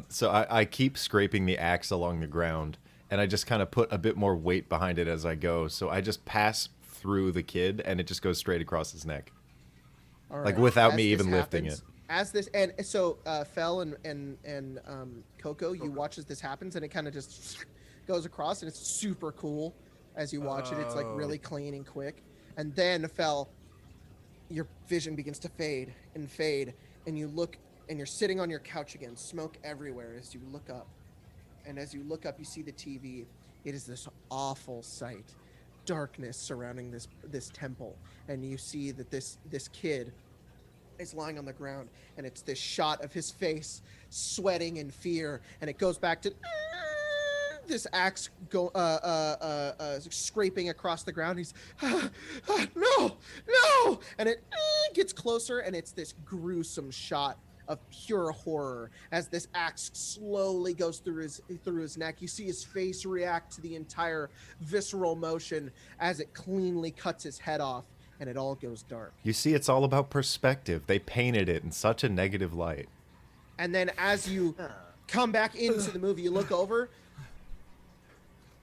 So I keep scraping the axe along the ground, and I just kind of put a bit more weight behind it as I go. So I just pass through the kid, and it just goes straight across his neck. All Like, right. without As me this even lifting happens- it. As this, and so Fel and Coco, you watch as this happens, and it kind of just goes across, and it's super cool as you watch it. It's like really clean and quick. And then Fel, your vision begins to fade, and you look, and you're sitting on your couch again, smoke everywhere as you look up, And as you look up, you see the TV. It is this awful sight, darkness surrounding this temple, and you see that this kid is lying on the ground, and it's this shot of his face sweating in fear, and it goes back to this axe scraping across the ground. He's no, no, and it gets closer, and it's this gruesome shot of pure horror as this axe slowly goes through his neck. You see his face react to the entire visceral motion as it cleanly cuts his head off, and it all goes dark. You see, it's all about perspective. They painted it in such a negative light. And then as you come back into the movie, you look over,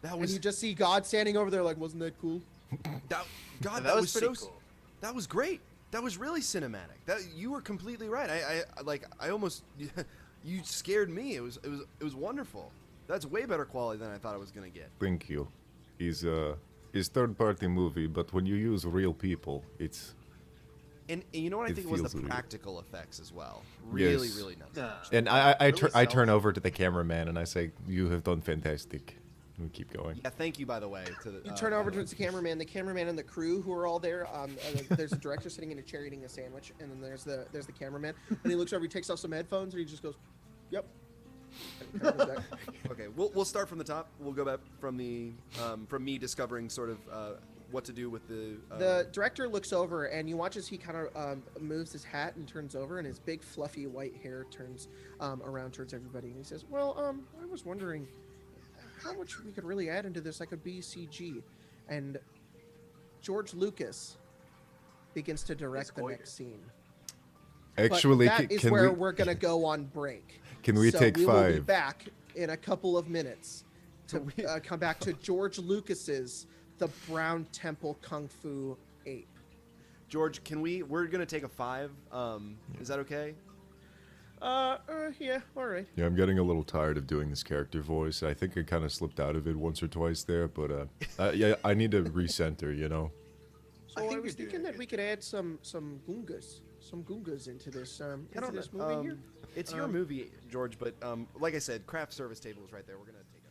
and you just see God standing over there like, wasn't that cool? That was pretty cool. That was great. That was really cinematic. You were completely right. I almost you scared me. It was wonderful. That's way better quality than I thought I was gonna get. Thank you. It's third-party movie, but when you use real people, it's... And you know what I It think was feels the real. practical effects as well. Really, Yes. really nice. And I Really turn sells- over to the cameraman and I say, you have done fantastic. We keep going. Yeah, thank you, by the way. To the, You turn over to the cameraman and the crew who are all there. There's a director sitting in a chair eating a sandwich, and then there's the cameraman, and he looks over, he takes off some headphones, and he just goes, "Yep." And goes back. Okay, we'll start from the top. We'll go back from from me discovering sort of what to do with the. The director looks over, and you watch as he kind of moves his hat and turns over, and his big fluffy white hair turns around towards everybody, and he says, "Well, I was wondering how much we could really add into this, like a BCG," and George Lucas begins to direct the next scene. Actually, but that is can where we... we're gonna go on break. Can we So take we will be 5? back in a couple of minutes to come back to George Lucas's The Brown Temple Kung Fu Ape. George, we're gonna take a 5. Is that okay? Yeah, all right. Yeah, I'm getting a little tired of doing this character voice. I think I kind of slipped out of it once or twice there, but yeah, I need to recenter, you know? So I I, think was you're doing thinking that good. we could add some gungas into this this movie here. It's your movie, George, but like I said, craft service table is right there. We're gonna take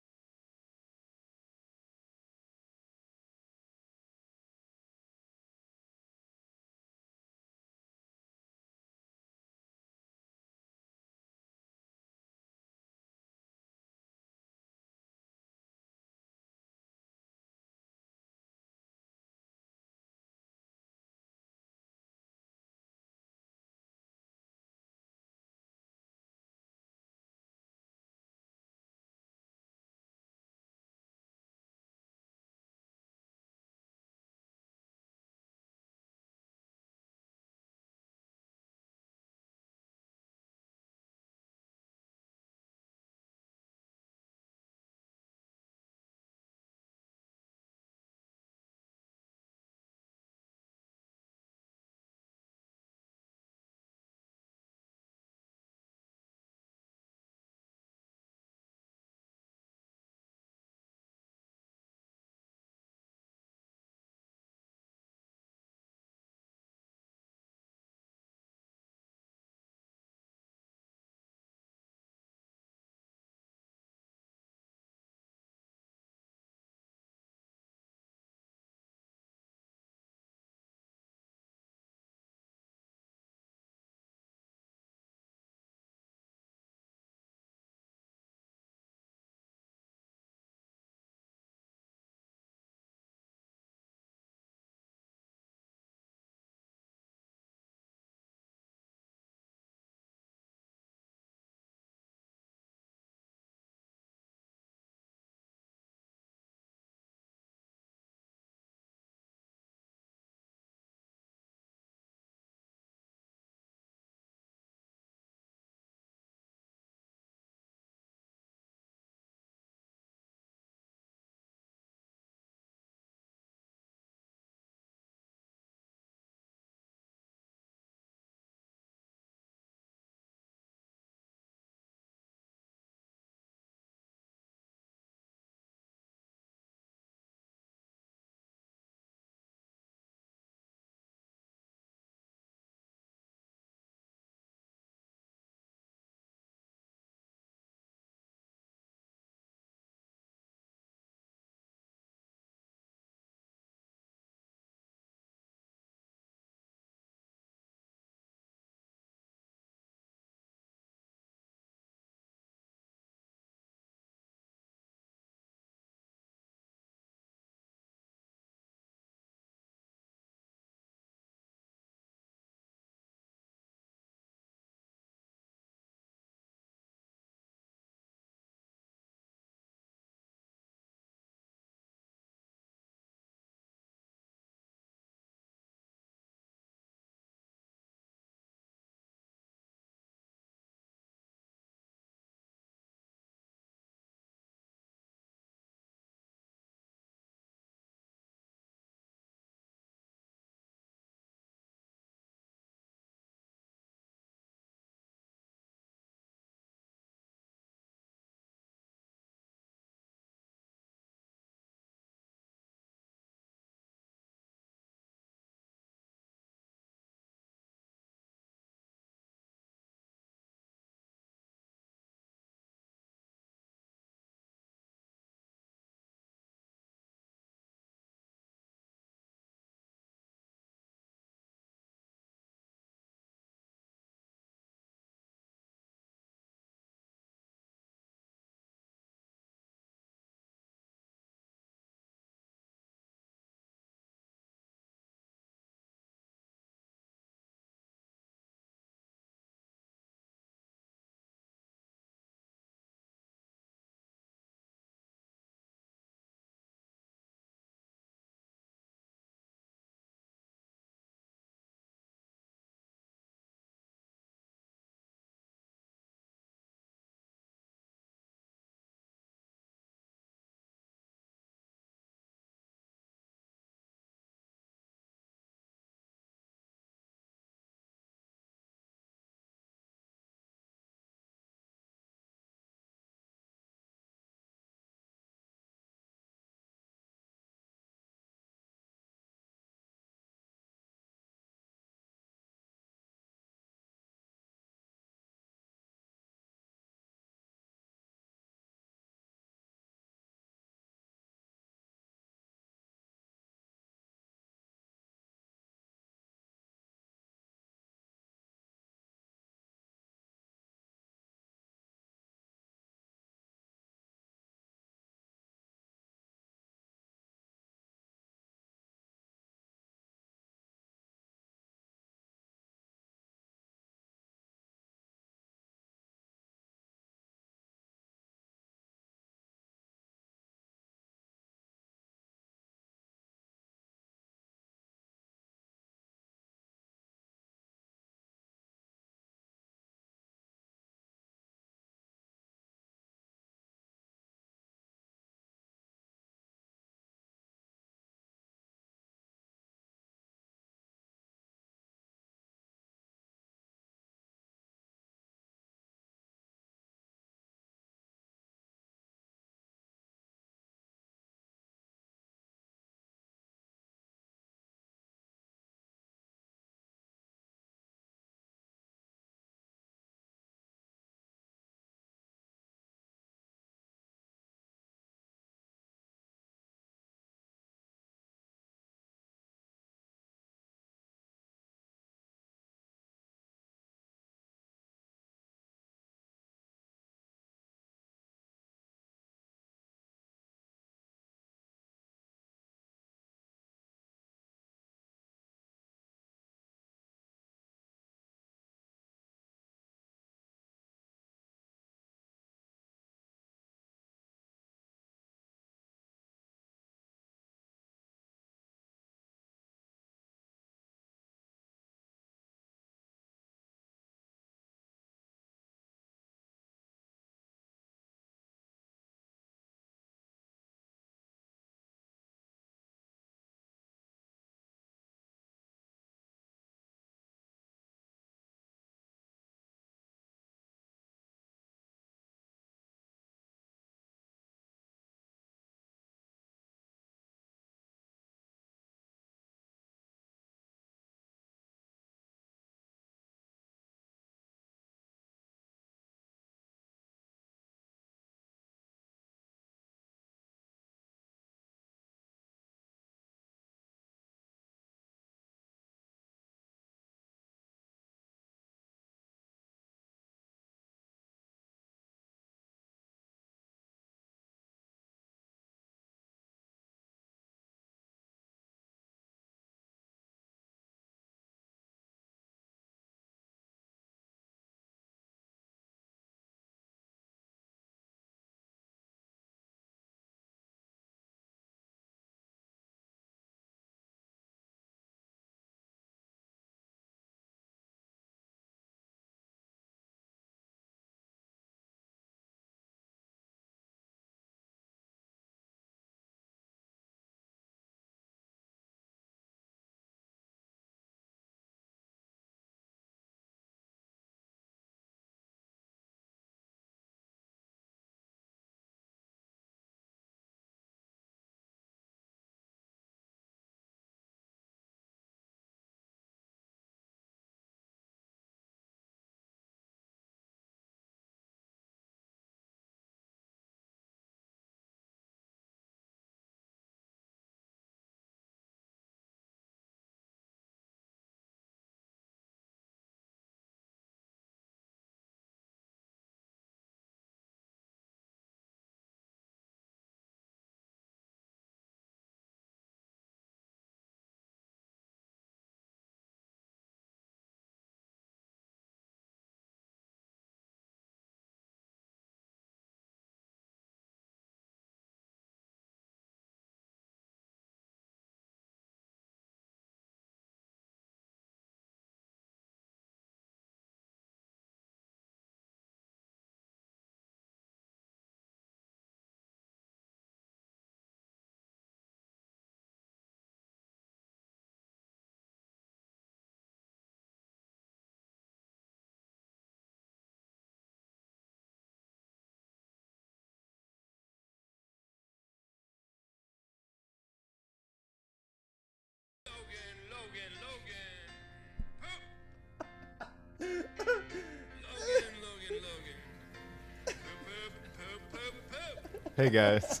Hey guys,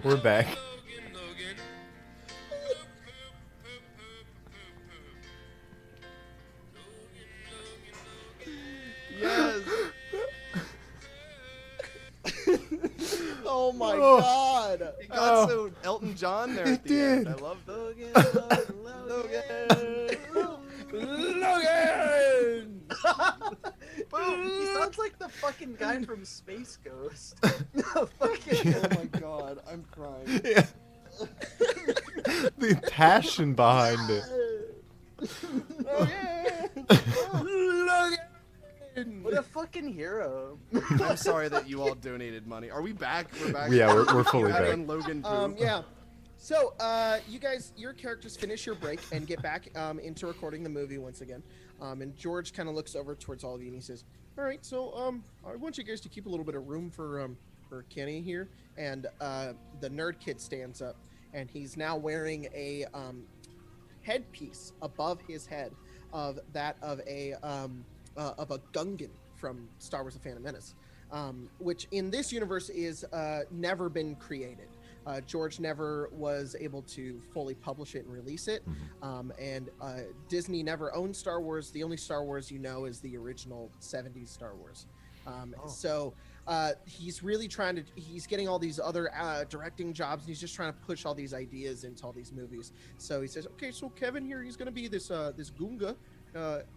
we're back. Yes. Oh my Oh. god. It got Oh. so Elton John there at It the end. did. I love that. Logan! Boom! He sounds like the fucking guy from Space Ghost. No, fucking. Oh my god, I'm crying. Yeah. The passion behind it. Logan! What a fucking hero. I'm sorry that you all donated money. Are we back? We're back. Yeah, we're fully Back back. on Logan Brew. Yeah. So, you guys, your characters finish your break and get back into recording the movie once again. And George kind of looks over towards all of you and he says, "All right, so I want you guys to keep a little bit of room for Kenny here." And the nerd kid stands up, and he's now wearing a headpiece above his head of a Gungan from Star Wars: The Phantom Menace, which in this universe is never been created. George never was able to fully publish it and release it, and Disney never owned Star Wars. The only Star Wars you know is the original 70s Star Wars. So he's really he's getting all these other directing jobs, and he's just trying to push all these ideas into all these movies. So he says, "Okay, so Kevin here, he's going to be this Gunga,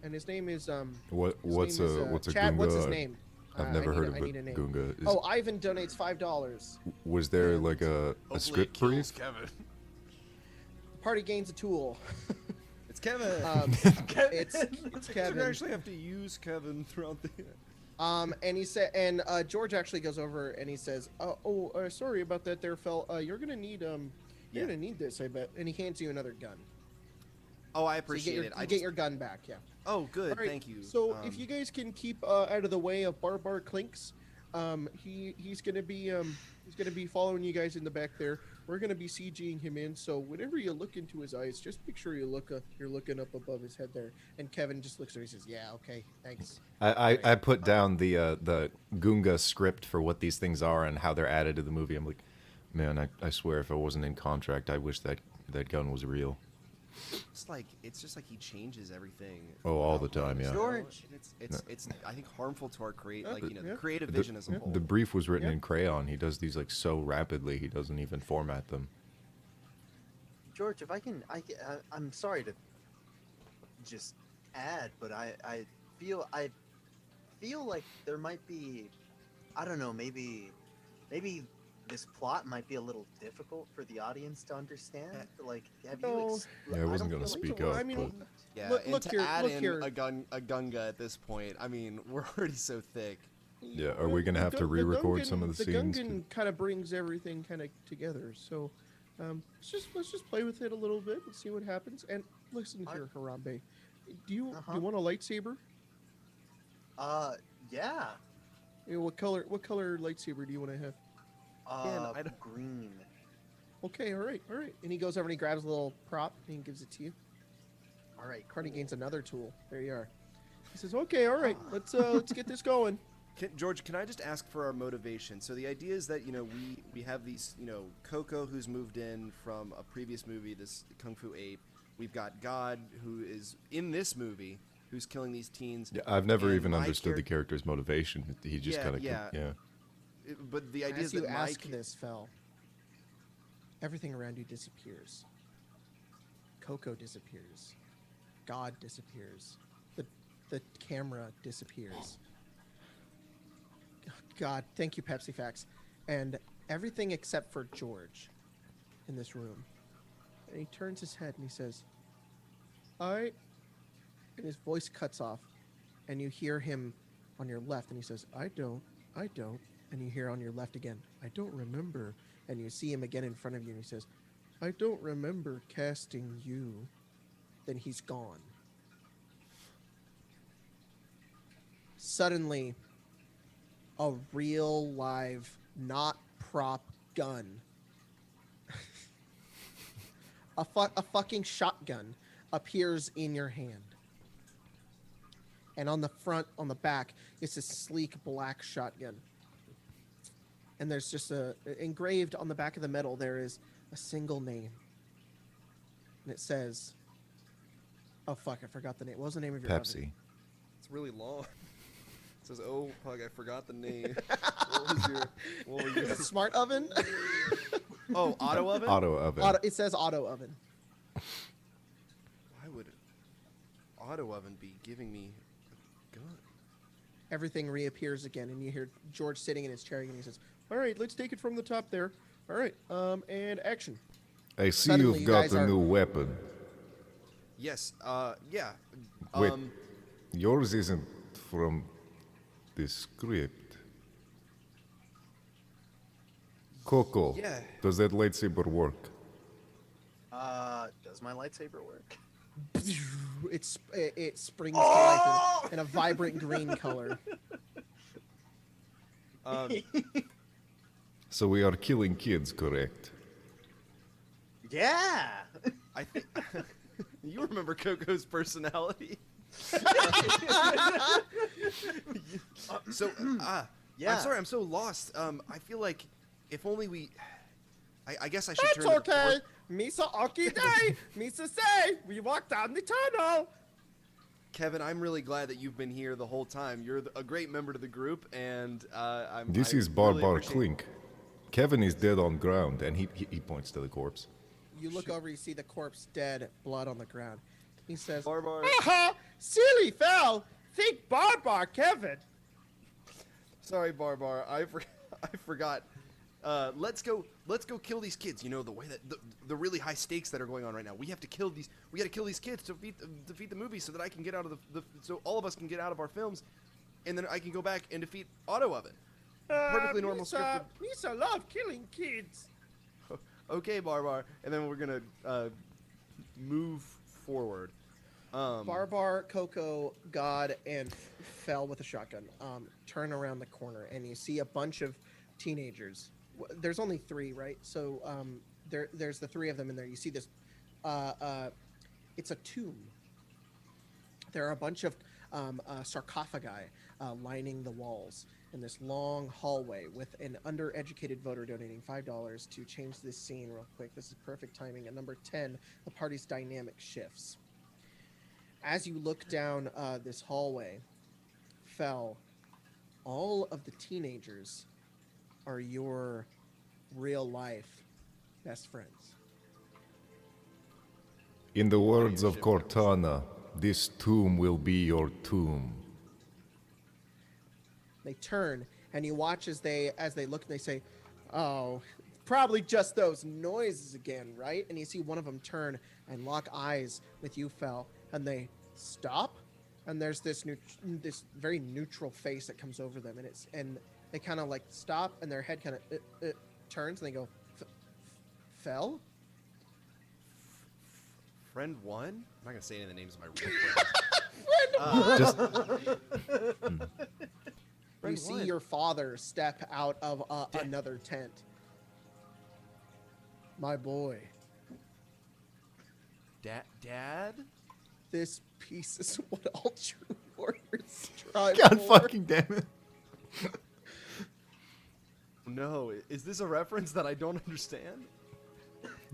and his name is What's a Chad. Gunga? What's his name? I've never heard of I a need a name. Gunga. Oh, Ivan donates $5. Was there like a Hopefully script it kills brief? Kevin. The party gains a tool. It's Kevin. It's You Kevin. actually have to use Kevin throughout the. And he said, and George actually goes over and he says, sorry about that there, fell. You're gonna need Yeah. gonna need this, I bet." And he hands you another gun. Oh, I So appreciate it. you get your gun back, yeah. Oh, good. All right, Thank you. So if you guys can keep out of the way of Barbar Clinks, he's gonna be following you guys in the back there. We're gonna be CGing him in. So whenever you look into his eyes, just make sure you're looking up above his head there. And Kevin just looks at him and says, "Yeah, okay, thanks." I put down the Gunga script for what these things are and how they're added to the movie. I'm like, man, I swear if I wasn't in contract, I wish that gun was real. It's just like he changes everything. Oh, all the without time, notice, yeah. you know? George. And it's I think harmful to our Yeah. the creative vision as a whole. The brief was written Yeah. in crayon. He does these like so rapidly. He doesn't even format them. George, if I'm sorry to just add, but I feel like there might be, I don't know, maybe this plot might be a little difficult for the audience to understand. Like, have you? No. Yeah, I wasn't gonna don't feel like- speak up. I mean, but Yeah, Look- and look to here- add look in here. a Gunga at this point, I mean, we're already so thick. Yeah, are we gonna have to re-record some of the scenes? Gungan kind of brings everything kind of together. So let's just play with it a little bit and see what happens. And listen here, Harambe, do you want a lightsaber? Yeah. You know, what color lightsaber do you want to have? I don't- Green. Okay, all right. And he goes over and he grabs a little prop and he gives it to you. All right. Party cool. gains another tool. There you are. He says, "Okay, all right, let's get this going." George, can I just ask for our motivation? So the idea is that we have these Coco, who's moved in from a previous movie, this Kung Fu Ape. We've got God, who is in this movie, who's killing these teens. Yeah, I've never and even my understood the character's motivation. He just Yeah, kind of yeah. But the idea As is that you my ask this, Fel, everything around you disappears. Coco disappears. God disappears. The camera disappears. God, thank you, Pepsi Facts. And everything except for George in this room. And he turns his head and he says, and his voice cuts off. And you hear him on your left and he says, I don't. And you hear on your left again, I don't remember. And you see him again in front of you and he says, I don't remember casting you. Then he's gone. Suddenly, a real live, not prop gun. a fucking shotgun appears in your hand. And on the front, on the back, it's a sleek black shotgun. and there's just engraved on the back of the metal. There is a single name, and it says, "Oh fuck, I forgot the name. What was the name of your oven? Pepsi. It's really long. It says, "Oh, fuck, I forgot the name." What was your Smart oven. Oh, auto oven? Auto oven. It says auto oven. Why would auto oven be giving me a gun? Everything reappears again, and you hear George sitting in his chair, and he says, "All right, let's take it from the top there. All right, and action." I see Suddenly, you've you got guys a are- new weapon. Yes. Yeah. Wait. Yours isn't from the script. Coco, Yeah. does that lightsaber work? Does my lightsaber work? It springs to life in a vibrant green color. So we are killing kids, correct? Yeah. I think you remember Coco's personality. So, Yeah. I'm sorry, I'm so lost. I feel like if only we. I guess I should It's turn. okay. Misa Oki Day. Misa say we walk down the tunnel. Kevin, I'm really glad that you've been here the whole time. You're a great member to the group, and This I is really Barbar appreciate- Clink. Kevin is dead on ground, and he points to the corpse. You look over, you see the corpse dead, blood on the ground. He says, Barbar. "Aha! Silly fell. Think Barbar, Kevin." Sorry, Barbar. I forgot. Let's go kill these kids. You know the way that the really high stakes that are going on right now. We have to kill these. We got to kill these kids to defeat the movie, so that I can get out of so all of us can get out of our films, and then I can go back and defeat Auto Oven. Perfectly normal scripted. Misa love killing kids. Okay, Barbar, and then we're gonna move forward. Barbar, Coco, God, and Fell with a shotgun turn around the corner, and you see a bunch of teenagers. There's only 3, right? So there's the 3 of them in there. You see this. It's a tomb. There are a bunch of sarcophagi lining the walls in this long hallway with an undereducated voter donating $5 to change this scene real quick. This is perfect timing. At number 10, the party's dynamic shifts. As you look down this hallway, Fell, all of the teenagers are your real life best friends. In the words of Cortana, this tomb will be your tomb. They turn, and you watch as they look, and they say, "Oh, probably just those noises again, right?" And you see one of them turn and lock eyes with you, Fell, and they stop, and there's this this very neutral face that comes over them, and they kind of like stop, and their head kind of turns, and they go, "Fell." Friend 1? I'm not gonna say any of the names of my real friends. Just You Friend see one. your father step out of another tent. My boy, Dad? this piece is what all true warriors strive God for. fucking damn it. No, is this a reference that I don't understand?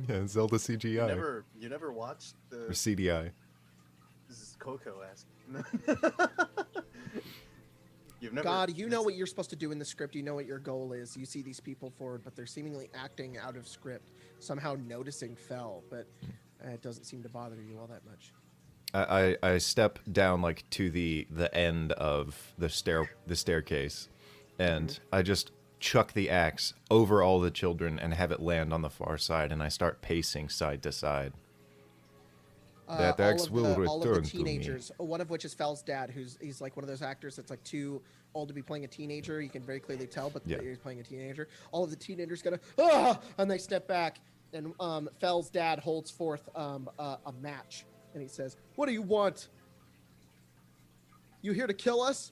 Yeah, Zelda CGI. You never watched Or the. CDI. This is Coco asking. You've never. God, you know what you're supposed to do in the script. You know what your goal is. You see these people forward, but they're seemingly acting out of script, somehow noticing Fell, but it doesn't seem to bother you all that much. I step down like to the end of the staircase, and I just chuck the axe over all the children and have it land on the far side, and I start pacing side to side. That axe will all of return the to me. teenagers, one of which is Fell's dad, he's like one of those actors that's like too old to be playing a teenager. You can very clearly tell, but Yeah. he's playing a teenager. All of the teenagers and they step back, and Fell's dad holds forth a match, and he says, "What do you want? You here to kill us?"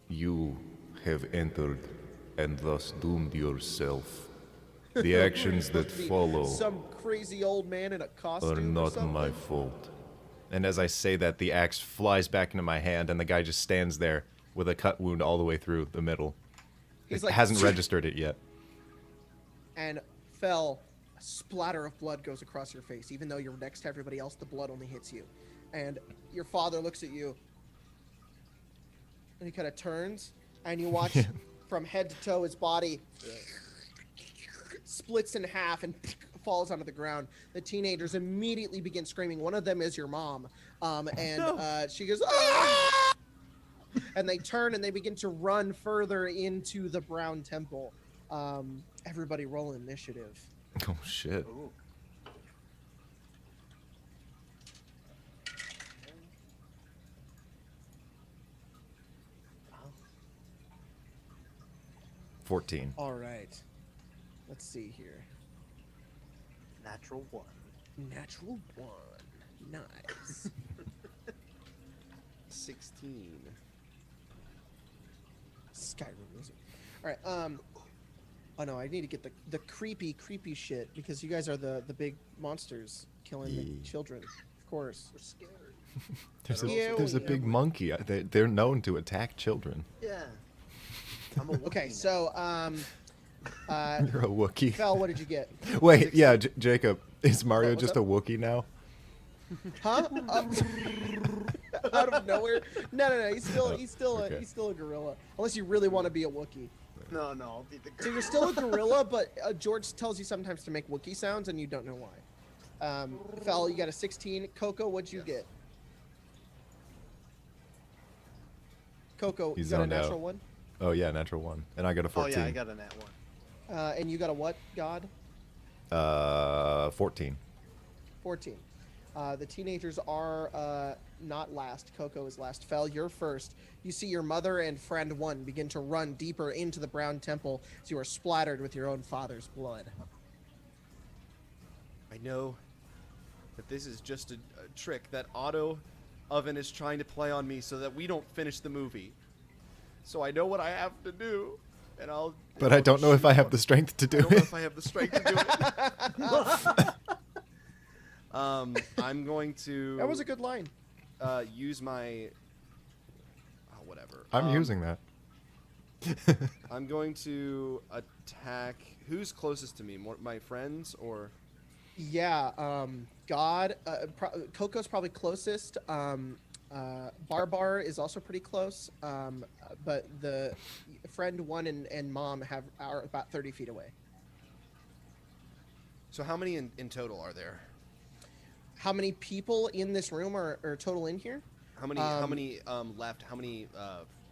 You have entered and thus doomed yourself. The actions that Must be follow Some crazy old man in a costume are or not something. my fault. And as I say that, the axe flies back into my hand, and the guy just stands there with a cut wound all the way through the middle. He's It like, hasn't registered it yet. and fell. A splatter of blood goes across your face, even though you're next to everybody else. The blood only hits you, and your father looks at you, and he kind of turns, and you watch from head to toe his body splits in half and falls onto the ground. The teenagers immediately begin screaming. One of them is your mom, she goes, "Ah!" And they turn and they begin to run further into the Brown Temple. Everybody roll initiative. Oh shit. Ooh. 14. All right. Let's see here. Natural 1. Natural 1. Nice. 16. Skyrim music. All right. Oh no, I need to get the creepy shit because you guys are the big monsters killing the children. Of course. We're scared. There's a big monkey. They're known to attack children. Yeah. I'm a Okay, Wookiee so You're a Wookiee. Fel, what did you get? Wait, yeah, Jacob, is Mario What's just up? a Wookiee now? Huh? Out of nowhere? No. He's still Okay. he's still a gorilla. Unless you really want to be a Wookiee. No, I'll be the girl. So you're still a gorilla, but George tells you sometimes to make Wookiee sounds, and you don't know why. Fel, you got a 16. Coco, what'd you get? Coco, He's you got a zoned out. natural one? Oh yeah, natural 1, and I got a Oh 14. yeah, I got a nat 1. And you got a what, God? 14. 14. The teenagers are not last. Coco is last. Fel, you're first. You see your mother and friend 1 begin to run deeper into the Brown Temple as you are splattered with your own father's blood. I know that this is just a trick that Otto Oven is trying to play on me so that we don't finish the movie. So I know what I have to do, and I'll. But I don't know if I have the strength to do I don't know it. if I have the strength to do it. I'm going to. That was a good line. Use my. Oh, whatever. I'm using that. I'm going to attack. Who's closest to me? My friends or? Yeah, God, Coco's probably closest. Barbar is also pretty close. But the friend 1 and mom are about 30 feet away. So how many in total are there? How many people in this room are total in here? How many left? How many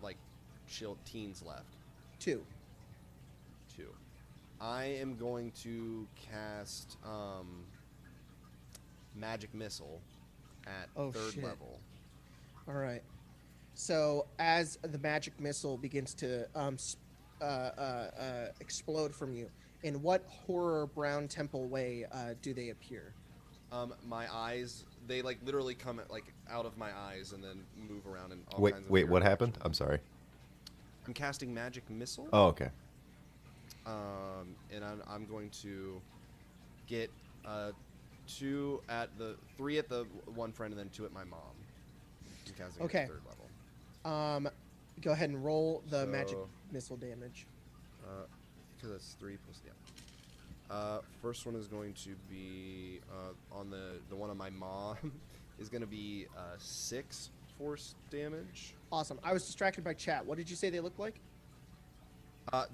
like teens left? 2. 2. I am going to cast Magic Missile at 3rd shit. level. All right. So as the magic missile begins to explode from you, in what horror Brown Temple way do they appear? My eyes, they like literally come out of my eyes and then move around in all Wait, kinds of what weird happened? directions. I'm sorry. I'm casting Magic Missile. Oh, okay. And I'm going to get 3 at the one friend and then 2 at my mom. I'm casting Okay. at 3rd level. Go ahead and roll the magic So- missile damage. Because that's 3 plus first one is going to be on the one on my mom is going to be 6 force damage. Awesome. I was distracted by chat. What did you say they look like?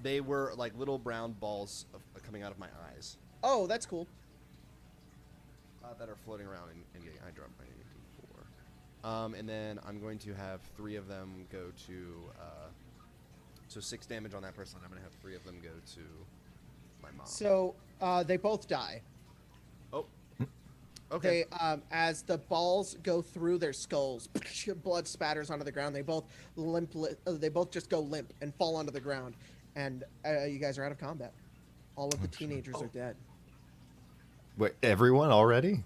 They were like little brown balls coming out of my eyes Oh, that's cool. that are floating around and getting. I dropped my D4. And then I'm going to have 3 of them go to. So 6 damage on that person. I'm going to have 3 of them go to my mom. So they both die. Oh. Okay. They, as the balls go through their skulls, blood spatters onto the ground. They both They both just go limp and fall onto the ground, and you guys are out of combat. All of the teenagers are dead. Wait, everyone already?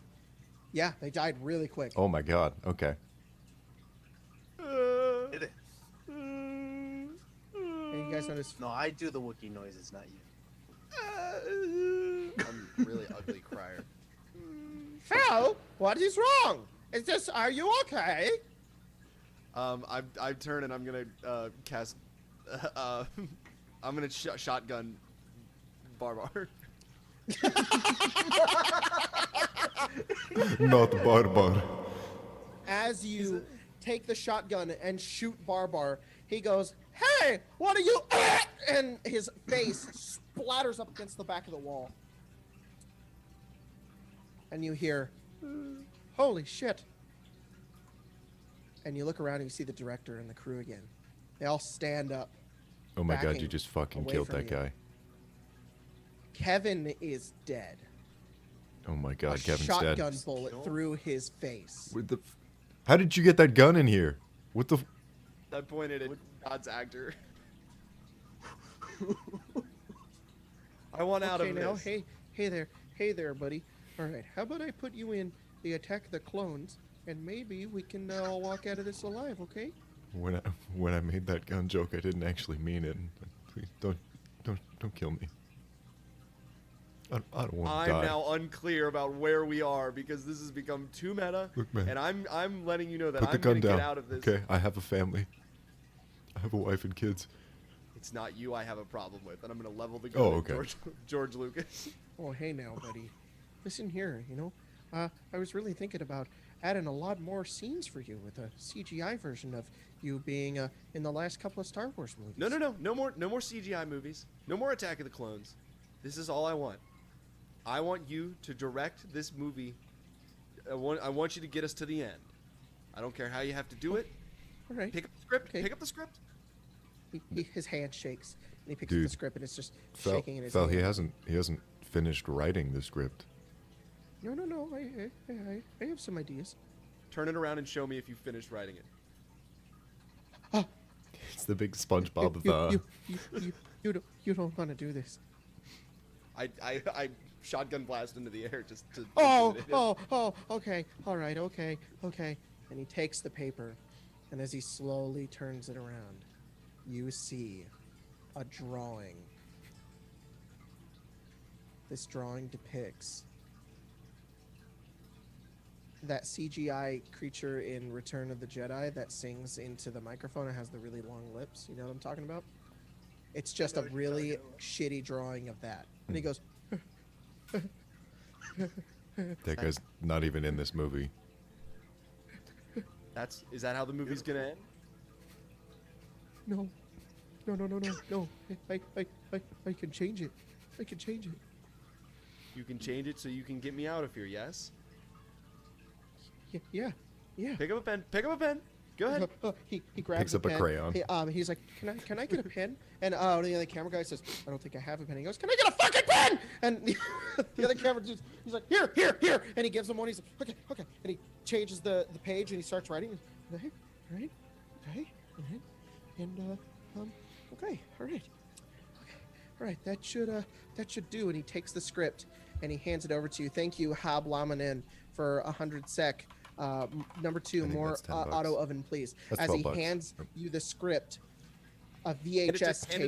Yeah, they died really quick. Oh my god. Okay. Did it? And you guys notice? No, I do the Wookiee noises, not you. I'm a really ugly crier. Phil, what is wrong? Are you okay? I turn and I'm gonna cast I'm gonna shotgun Barbar. Not barbar. As you take the shotgun and shoot Barbar, he goes, "Hey, what are you?" And his face splatters up against the back of the wall. And you hear, "Holy shit." And you look around and you see the director and the crew again. They all stand up. Oh my god, backing you just fucking away killed from that you. guy. Kevin is dead. Oh my god, A Kevin's shotgun dead. bullet through his face. What the How did you get that gun in here? What the I pointed at God's actor. I want out Okay, of now, this. hey there, buddy. All right, how about I put you in the Attack of the Clones, and maybe we can all walk out of this alive, okay? When I made that gun joke, I didn't actually mean it. Please don't kill me. I don't want to die. I'm now unclear about where we are because this has become too meta, Look, man. and I'm letting you know that Put the I'm gun gonna down. get out of this. Okay, I have a family. I have a wife and kids. It's not you I have a problem with, and I'm gonna level the gun Oh, at okay. George Lucas. Oh, hey now, buddy. Listen here, I was really thinking about adding a lot more scenes for you with a CGI version of you being in the last couple of Star Wars movies. No more CGI movies. No more Attack of the Clones. This is all I want. I want you to direct this movie. I want you to get us to the end. I don't care how you have to do it. All right. Pick up the script. Okay. Pick up the script. His hand shakes, and he picks up Dude, the script, and it's just Fel, shaking in his Fel, hand. he hasn't finished writing the script. No. I have some ideas. Turn it around and show me if you finished writing it. Oh, It's the big SpongeBob of the. you don't want to do this. I shotgun blast into the air just to. Oh, intimidate him. okay. All right, okay. And he takes the paper, and as he slowly turns it around, you see a drawing. This drawing depicts that CGI creature in Return of the Jedi that sings into the microphone and has the really long lips. You know what I'm talking about? It's just a really shitty drawing of that. And he goes, That guy's not even in this movie. Is that how the movie's gonna end? no. I can change it. I can change it. You can change it so you can get me out of here. Yes. Yeah. Pick up a pen. Pick up a pen. Go ahead. He grabs Picks up a pen. crayon. He's like, can I get a pen? And the other camera guy says, I don't think I have a pen. He goes, can I get a fucking pen? And the other camera dude, he's like, here. And he gives him one. He's like, okay. And he changes the page and he starts writing. Okay, and okay, all right. That should do. And he takes the script and he hands it over to you. Thank you, Hab Lamanin, for 100 sec. Number 2, I think more that's $10. auto oven, please. That's As he $12. hands you the script, a VHS tape.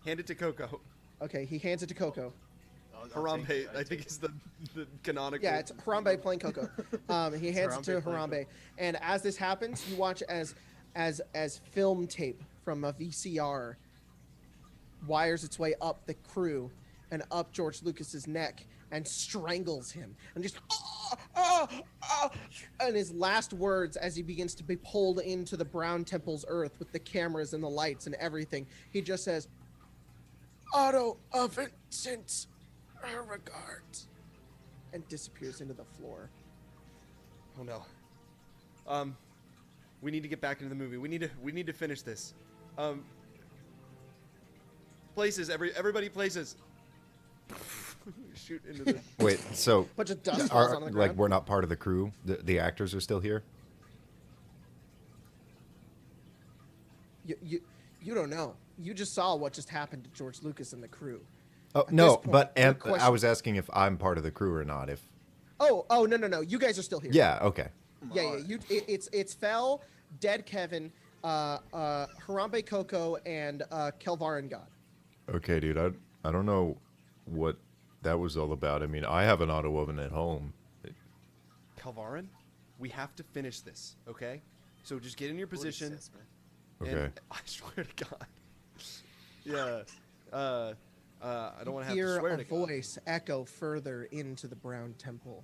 Hand it to Coco. Okay, he hands it to Coco. I'll take Harambe, it, I think is the canonical. Yeah, it's Harambe playing Coco. He hands it to Harambe playing Harambe, and as this happens, you watch as film tape from a VCR wires its way up the crew and up George Lucas's neck and strangles him, and just and his last words as he begins to be pulled into the Brown Temple's earth with the cameras and the lights and everything, he just says, "Auto oven sends her regards," and disappears into the floor. Oh no. We need to get back into the movie. We need to finish this. Places. Everybody places. Shoot into the. Wait, so Bunch of dust falls on the like ground. we're not part of the crew? The actors are still here? You don't know. You just saw what just happened to George Lucas and the crew. Oh, At no, this point, but the I question- was asking if I'm part of the crew or not. If Oh, no. You guys are still here. Yeah, okay. Yeah. It's Fel, Dead Kevin, Harambe Coco, and Kelvarin God. Okay, dude, I don't know what that was all about. I mean, I have an auto oven at home. Calvarin, we have to finish this, okay? So just get in your Bloody position. sis, man. Okay. And I swear to God. Yeah. I don't want to have to Hear swear a to God. voice echo further into the brown temple,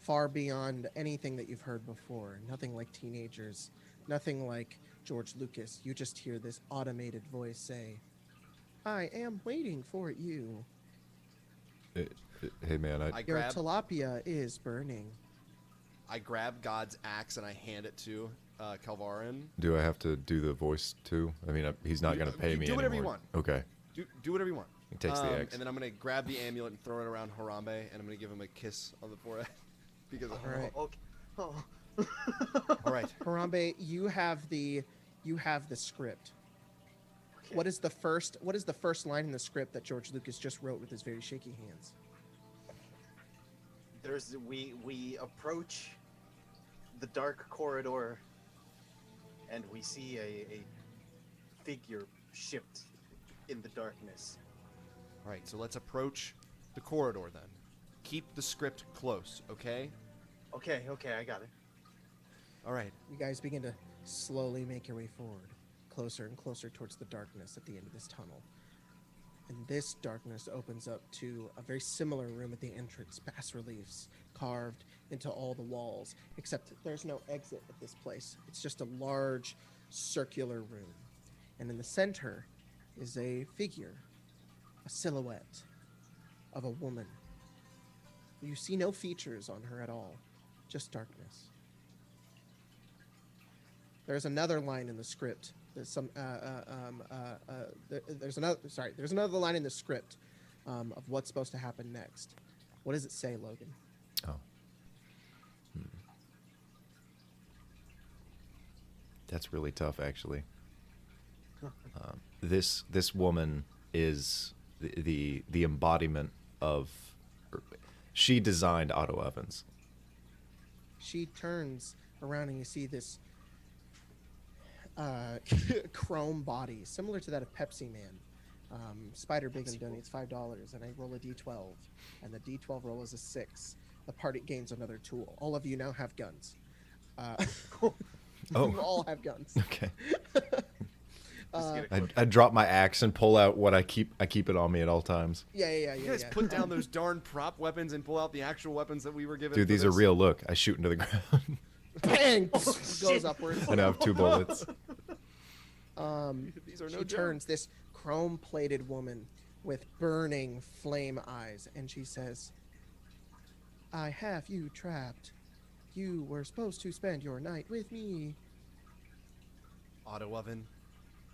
far beyond anything that you've heard before. Nothing like teenagers, nothing like George Lucas. You just hear this automated voice say, I am waiting for you. Hey man, I Your grab tilapia is burning. I grab God's axe and I hand it to Calvarin. do I have to do the voice too? I mean, he's not gonna pay me do whatever you anymore. want. Okay. Do whatever you want. He takes the axe. And then I'm gonna grab the amulet and throw it around Harambe, and I'm gonna give him a kiss on the forehead. Because All right. Okay. Oh. all right. Harambe, you have the script. Okay. What is the first line in the script that George Lucas just wrote with his very shaky hands? We approach the dark corridor, and we see a figure shift in the darkness. All right. So let's approach the corridor then. Keep the script close, okay? Okay, I got it. All right. You guys begin to slowly make your way forward, closer and closer towards the darkness at the end of this tunnel. And this darkness opens up to a very similar room at the entrance, bas reliefs carved into all the walls, except there's no exit at this place. It's just a large circular room. And in the center is a figure, a silhouette of a woman. You see no features on her at all, just darkness. There's another line in the script. There's another line in the script of what's supposed to happen next. What does it say, Logan? Oh. That's really tough, actually. This woman is the embodiment of. She designed Otto Evans. She turns around and you see this chrome body, similar to that of Pepsi Man. Spider Bacon donates $5, and I roll a d12, and the d12 roll is a 6. The party gains another tool. All of you now have guns. Oh. You all have guns. Okay. Just get a quick- I drop my axe and pull out what I keep it on me at all times. Yeah. You guys put down those darn prop weapons and pull out the actual weapons that we were given. Dude, for these are this. real. Look, I shoot into the ground. Bang! Oh, Goes shit. upwards. I now have 2 bullets. These are no She joke. turns, this chrome-plated woman with burning flame eyes, and she says, I have you trapped. You were supposed to spend your night with me. Otto Oven,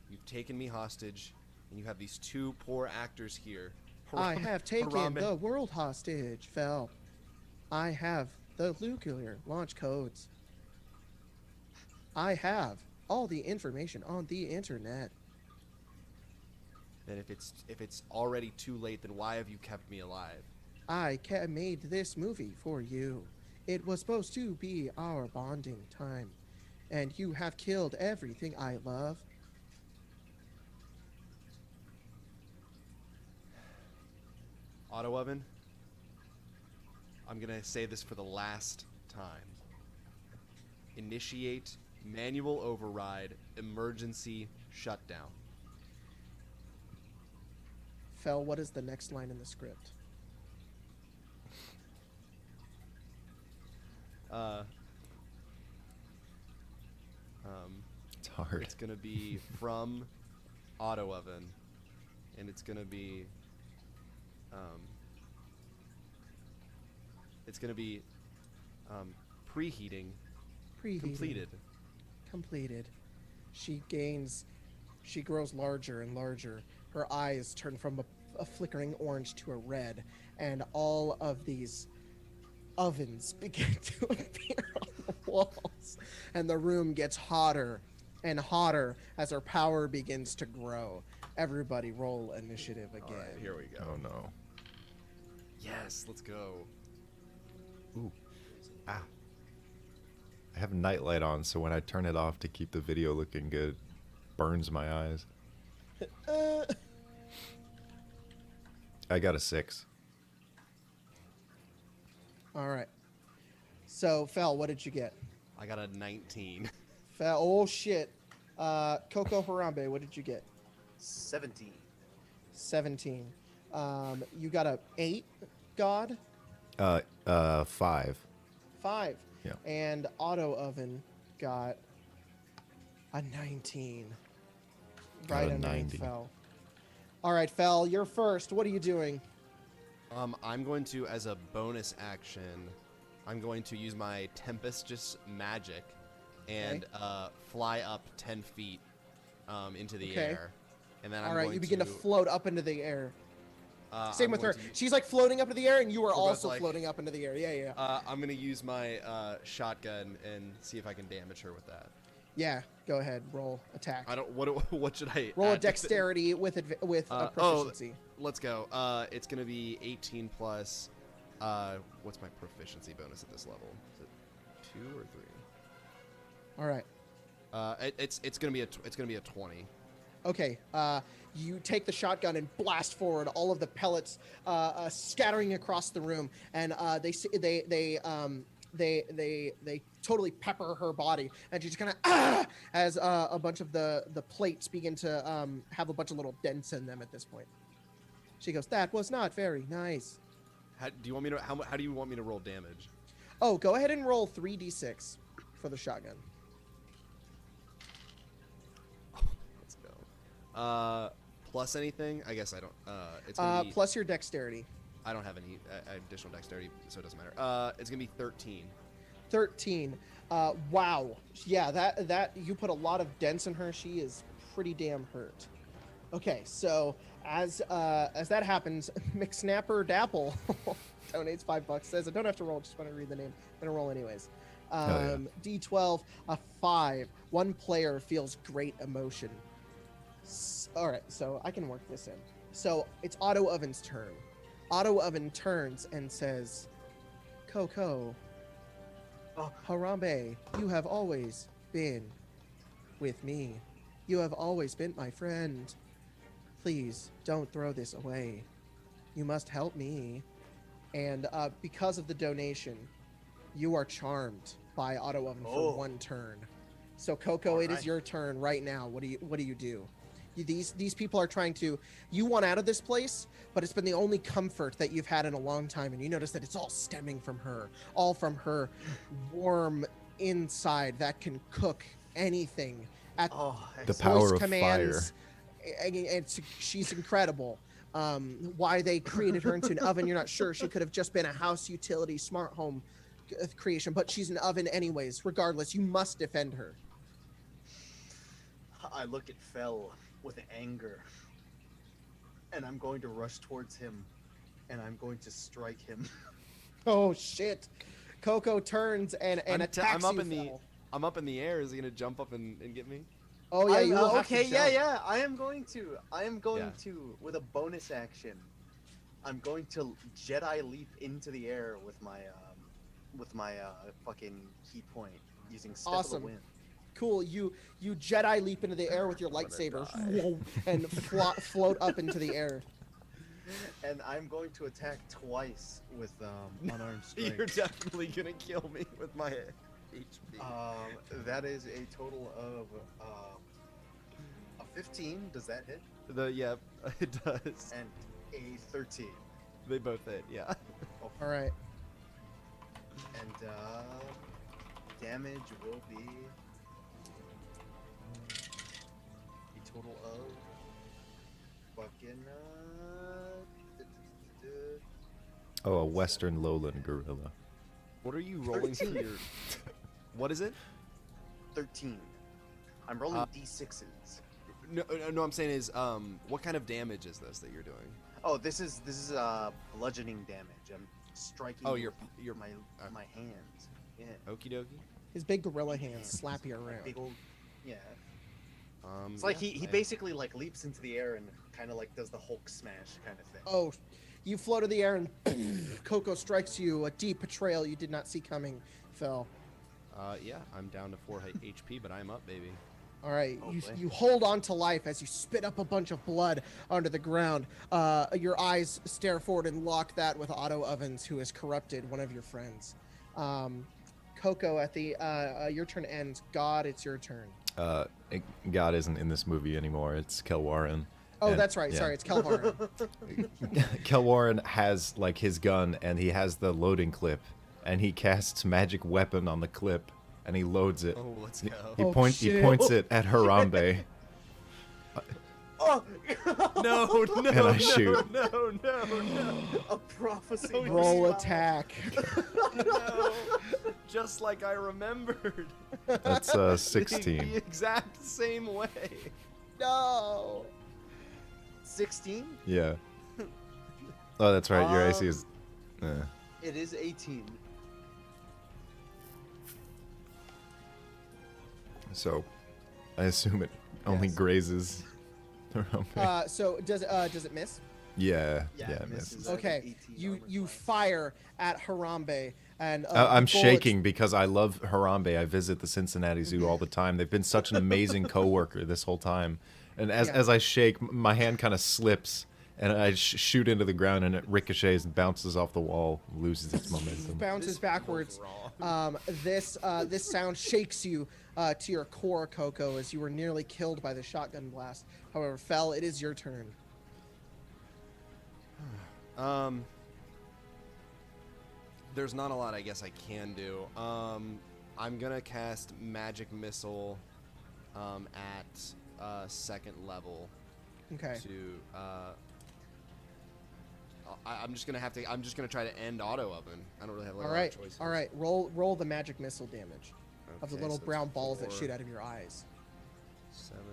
you've taken me hostage, and you have these 2 poor actors here. I have taken Harambe. the world hostage, Fel. I have the nuclear launch codes. I have all the information on the internet. Then if it's already too late, then why have you kept me alive? I made this movie for you. It was supposed to be our bonding time. And you have killed everything I love. Otto Oven, I'm gonna say this for the last time. Initiate manual override emergency shutdown. Fel, what is the next line in the script? It's hard. It's gonna be from Otto Oven, and it's gonna be preheating Preheating. completed. She grows larger and larger. Her eyes turn from a flickering orange to a red, and all of these ovens begin to appear on the walls, and the room gets hotter and hotter as her power begins to grow. Everybody roll initiative again. All right, here we go. Oh no. Yes, let's go. Ooh. Ah. I have nightlight on, so when I turn it off to keep the video looking good, burns my eyes. I got a 6. All right. So, Fel, what did you get? I got a 19. Fel, oh shit. Coco Harambe, what did you get? 17. 17. You got a 8, God. 5. 5. Yeah. And Auto Oven got a 19. Got Right a underneath 90. Fel. All right, Fel, you're first. What are you doing? I'm going to, as a bonus action, I'm going to use my Tempest just magic and fly up 10 feet into the air. And then All I'm right, going you begin to float up into the air. Same I'm with her. going to She's like floating up into the air, and you are We're both also like- floating up into the air. Yeah. I'm going to use my shotgun and see if I can damage her with that. Yeah, go ahead. Roll attack. I don't. What should I Roll a add? dexterity with proficiency. Let's go. It's gonna be 18 plus. What's my proficiency bonus at this level? Is it 2 or 3? All right. It's gonna be a 20. Okay. You take the shotgun and blast forward, all of the pellets scattering across the room, and they totally pepper her body, and she just kind of as a bunch of the plates begin to have a bunch of little dents in them at this point. She goes, "That was not very nice." How do you want me to? How do you want me to roll damage? Oh, go ahead and roll 3d6 for the shotgun. Let's go. Plus anything? I guess I don't. It's gonna be, Plus your dexterity. I don't have any additional dexterity, so it doesn't matter. It's gonna be 13. 13. Wow. Yeah, that you put a lot of dents in her. She is pretty damn hurt. Okay, so as that happens, McSnapper Dapple donates $5. Says I don't have to roll. Just want to read the name. I'm gonna roll anyways. D12, a 5. One player feels great emotion. All right, so I can work this in. So it's Auto Oven's turn. Auto Oven turns and says, "Coco, Harambe, you have always been with me. You have always been my friend. Please don't throw this away. You must help me." And because of the donation, you are charmed by Auto Oven for 1 turn. So Coco, it is your turn right now. What do you do? These people are trying to. You want out of this place, but it's been the only comfort that you've had in a long time, and you notice that it's all stemming from her, all from her warm inside that can cook anything at The power of commands. She's incredible. Why they created her into an oven, you're not sure. She could have just been a house utility, smart home creation, but she's an oven anyways. Regardless, you must defend her. I look at Fel with anger, and I'm going to rush towards him, and I'm going to strike him. Oh shit! Coco turns and attacks I'm up you, in the. Fel. I'm up in the air. Is he gonna jump up and get me? Oh yeah, you will have to jump. Yeah. I am going to, with a bonus action, I'm going to Jedi leap into the air with my fucking key point using Step of Awesome. the Wind. Cool. You Jedi leap into the air with your lightsaber and float up into the air. And I'm going to attack twice with unarmed strike. You're definitely gonna kill me with my HP. That is a total of a 15. Does that hit? It does. And a 13. They both hit. Yeah. All right. And damage will be a total of fucking Oh, a Western lowland gorilla. What are you rolling for your? What is it? 13. I'm rolling d6s. No. I'm saying is what kind of damage is this that you're doing? Oh, this is bludgeoning damage. I'm striking. Oh, with your my hands. Yeah. Okie dokie. His big gorilla hands slap you Like around. big old, yeah. It's like he basically like leaps into the air and kind of like does the Hulk smash kind of thing. Oh, you float in the air and Coco strikes you. A deep betrayal you did not see coming, Phil. Yeah, I'm down to 4 HP, but I'm up, baby. All right, Oh, you hold on to life as you spit up a bunch of blood onto the ground. Your eyes stare forward and lock that with Otto Ovens, who has corrupted one of your friends. Coco, at the your turn ends. God, it's your turn. God isn't in this movie anymore. It's Kelwarren. Oh, And- that's right. yeah. Sorry, it's Kelvarin. Kelwarren has like his gun, and he has the loading clip, and he casts magic weapon on the clip, and he loads it. Oh, let's go. He Oh, points shit. it at Harambe, Oh, No, no, And I no, shoot. no, no, a prophecy. No, Roll Wow. attack. no. Just like I remembered. That's The 16. exact same way. No. 16. Yeah. Oh, that's right. Your AC Um, is. It is 18. So, I assume it only Yes. grazes Harambe. So does it miss? Yeah, Yeah, it it misses. misses. Okay. 18 You armor you class. fire at Harambe, and I'm bullets- shaking because I love Harambe. I visit the Cincinnati Zoo all the time. They've been such an amazing coworker this whole time. And Yeah. as I shake, my hand kind of slips, and I shoot into the ground, and it ricochets and bounces off the wall, loses its momentum. bounces This backwards. feels wrong. This sound shakes you to your core, Coco, as you were nearly killed by the shotgun blast. However, Fel, it is your turn. There's not a lot I guess I can do. I'm gonna cast Magic Missile at second level Okay. to I'm just gonna try to end auto oven. I don't really have like, All a lot right. of choices. All right. Roll the magic missile damage of the Okay, little so it's brown balls that 4, shoot out of your eyes. 7.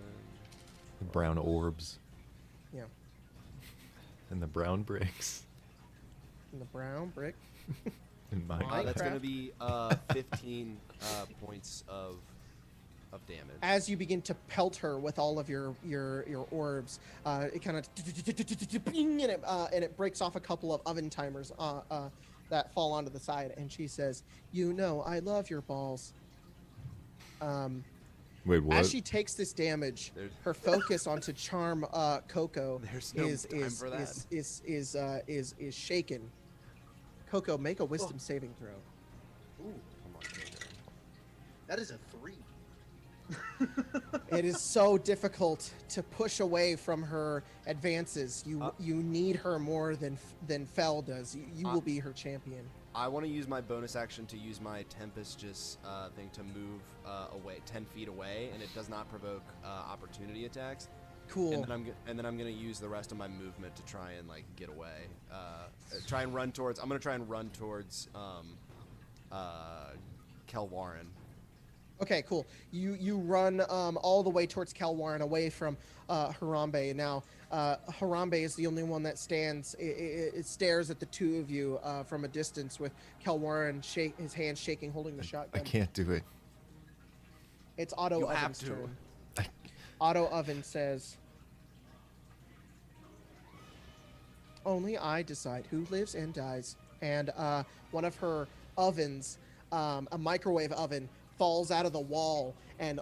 Brown orbs Yeah. and the brown bricks And the brown brick. in my That's Minecraft. gonna be 15 points of damage. As you begin to pelt her with all of your orbs, it kind of and it breaks off a couple of oven timers that fall onto the side, and she says, "You know, I love your balls." Wait, what? As she takes this damage, There's- her focus onto charm Coco There's no time for that. is shaken. Coco, make a wisdom saving throw. Ooh, Come on, Coco. that is a 3. It is so difficult to push away from her advances. You need her more than Fel does. You will be her champion. I want to use my bonus action to use my Tempest thing to move away 10 feet away, and it does not provoke opportunity attacks. Cool. And then I'm gonna use the rest of my movement to try and like get away. Try and run towards. I'm gonna try and run towards Kelwarren. Okay, cool. You run all the way towards Kelwarren, away from Harambe. Now, Harambe is the only one that stands. It stares at the two of you from a distance, with Kelwarren his hands shaking, holding the I shotgun. can't do it. It's Otto You have Oven's to. turn. Otto Oven says, "Only I decide who lives and dies." And one of her ovens, a microwave oven, falls out of the wall and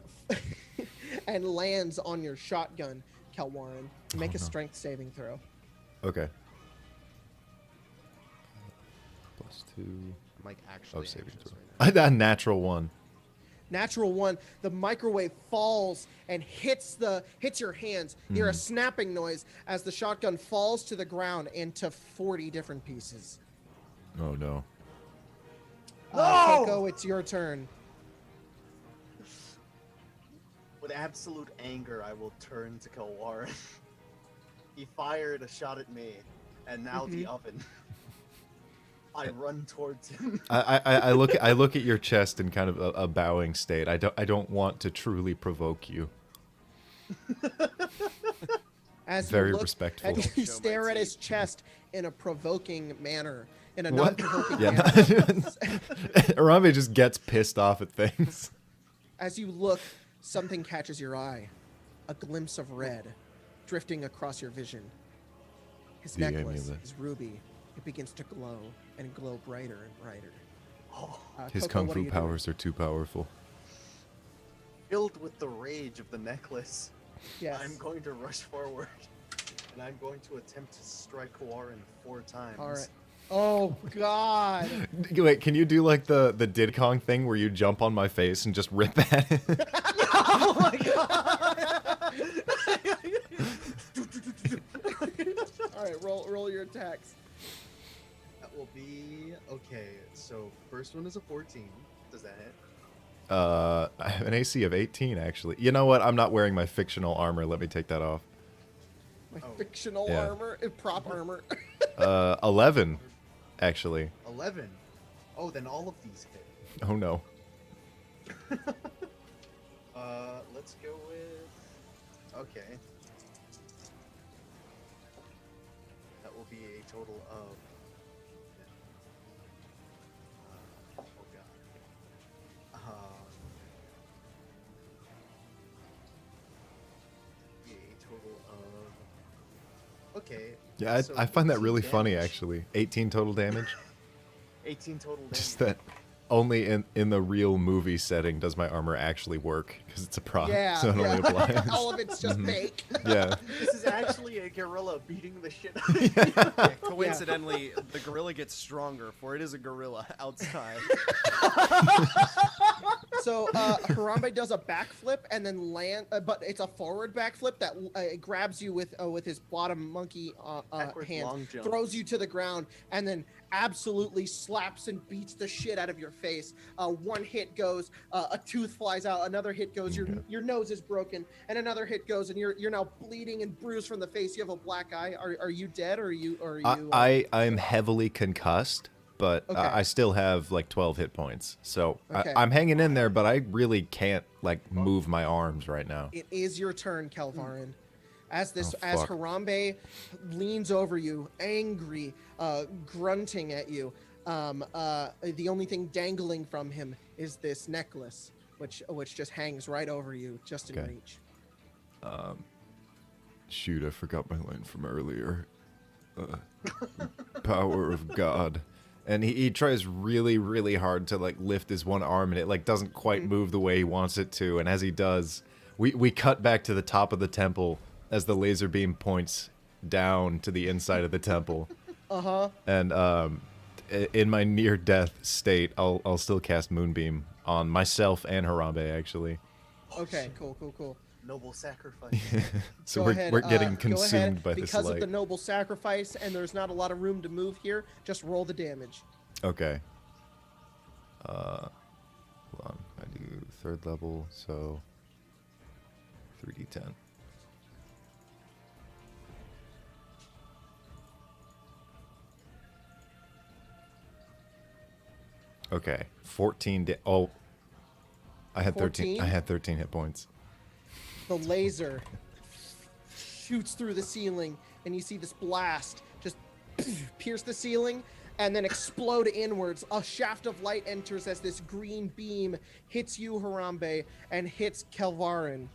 and lands on your shotgun, Kelwarren. Make a no. strength saving throw. Okay. +2. I'm like actually Oh, saving anxious throw. right now. A natural one. Natural one. The microwave falls and hits your hands. You hear a snapping noise as the shotgun falls to the ground into 40 different pieces. Oh no. No! Coco, it's your turn. With absolute anger, I will turn to Kelwarren. He fired a shot at me, and now the oven. I run towards him. I look at your chest in kind of a bowing state. I don't want to truly provoke you. As Very you look, respectful. And you Show my stare at teeth. his chest in a provoking manner, in a What? non-provoking Yeah. manner. Harambe just gets pissed off at things. As you look, something catches your eye. A glimpse of red drifting across your vision. His The necklace, amulet. his ruby, it begins to glow and glow brighter and brighter. His Coco, kung what fu are you doing? powers are too powerful. Filled with the rage of the necklace, Yes. I'm going to rush forward, and I'm going to attempt to strike Kelwarren 4 times. All right. Oh God! Wait, can you do like the Diddy Kong thing where you jump on my face and just rip at it? Oh my god! All right, roll your attacks. That will be okay. So first one is a 14. Does that hit? I have an AC of 18, actually. You know what? I'm not wearing my fictional armor. Let me take that off. My Oh. fictional Yeah. armor, prop armor. 11, actually. 11. Oh, then all of these hit. Oh, no. Let's go with. Okay. That will be a total of. Oh god. A total of. Okay. Yeah, so I find that 18 really funny, damage. actually. 18 total damage. 18 total damage. Just that only in the real movie setting does my armor actually work, because it's a prop, Yeah, so it only applies. All of it's just fake. Yeah. This is actually a gorilla beating the shit out of Yeah, coincidentally, the gorilla gets stronger, for it is a gorilla outside. So Harambe does a backflip and then land, but it's a forward backflip that grabs you with his bottom monkey Backward hand, long jump. throws you to the ground, and then absolutely slaps and beats the shit out of your face. One hit goes, a tooth flies out. Another hit goes, your nose is broken, and another hit goes, and you're now bleeding and bruised from the face. You have a black eye. Are you dead, or are you? I'm heavily concussed, but Okay. I still have like 12 hit points. So Okay. I'm hanging in there, but I really can't like move my arms right now. It is your turn, Kelvarin. As Oh, as fuck. Harambe leans over you, angry, grunting at you. The only thing dangling from him is this necklace, which just hangs right over you, just in Okay. reach. Shoot, I forgot my line from earlier. Power of God. And he tries really, really hard to like lift his one arm, and it like doesn't quite move the way he wants it to. And as he does, we cut back to the top of the temple as the laser beam points down to the inside of the temple. And in my near death state, I'll still cast Moonbeam on myself and Harambe, actually. Okay, cool. Noble sacrifice. So Go we're ahead, getting go ahead. consumed by this Because of light. the noble sacrifice, and there's not a lot of room to move here. Just roll the damage. Okay. Hold on. I do third level, so 3d10. Okay, 14. Oh, I had 13. 14? I had 13 hit points. The laser shoots through the ceiling, and you see this blast just pierce the ceiling and then explode inwards. A shaft of light enters as this green beam hits you, Harambe, and hits Kelvarin.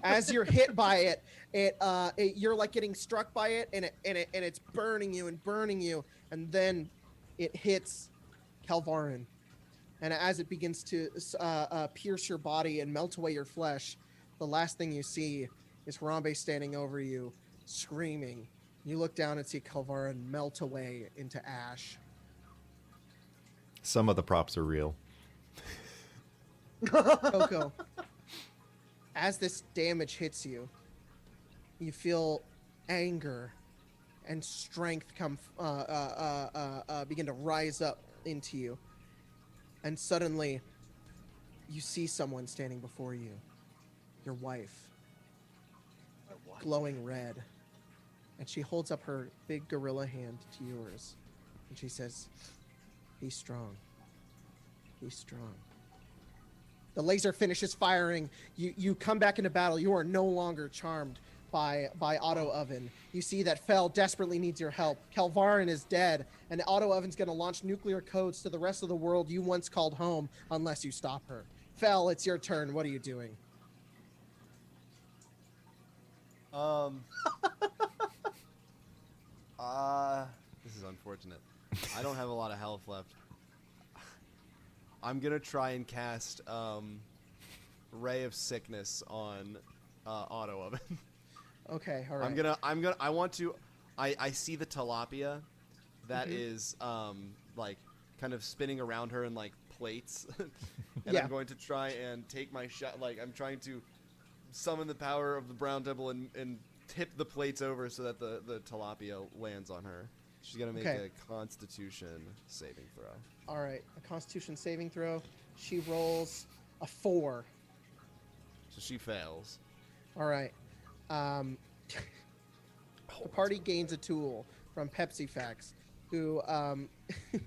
As you're hit by it, you're like getting struck by it, and it's burning you, and then it hits Kelvarin. And as it begins to pierce your body and melt away your flesh, the last thing you see is Harambe standing over you, screaming. You look down and see Kelvarin melt away into ash. Some of the props are real. Coco, as this damage hits you, you feel anger and strength begin to rise up into you. And suddenly, you see someone standing before you. Your wife, glowing red. And she holds up her big gorilla hand to yours. And she says, "Be strong. Be strong." The laser finishes firing. You come back into battle. You are no longer charmed by Auto Oven. You see that Fel desperately needs your help. Kelvarin is dead, and Auto Oven's going to launch nuclear codes to the rest of the world you once called home unless you stop her. Fel, it's your turn. What are you doing? This is unfortunate. I don't have a lot of health left. I'm gonna try and cast Ray of Sickness on Auto Oven. Okay, all right. I want to. I see the tilapia that is like kind of spinning around her in like plates, and Yeah. I'm going to try and take my shot. Like I'm trying to summon the power of the Brown Temple and tip the plates over so that the tilapia lands on her. She's gonna make Okay. a Constitution saving throw. All right, a Constitution saving throw. She rolls a 4. So she fails. All right. The party gains a tool from Pepsi Facts, who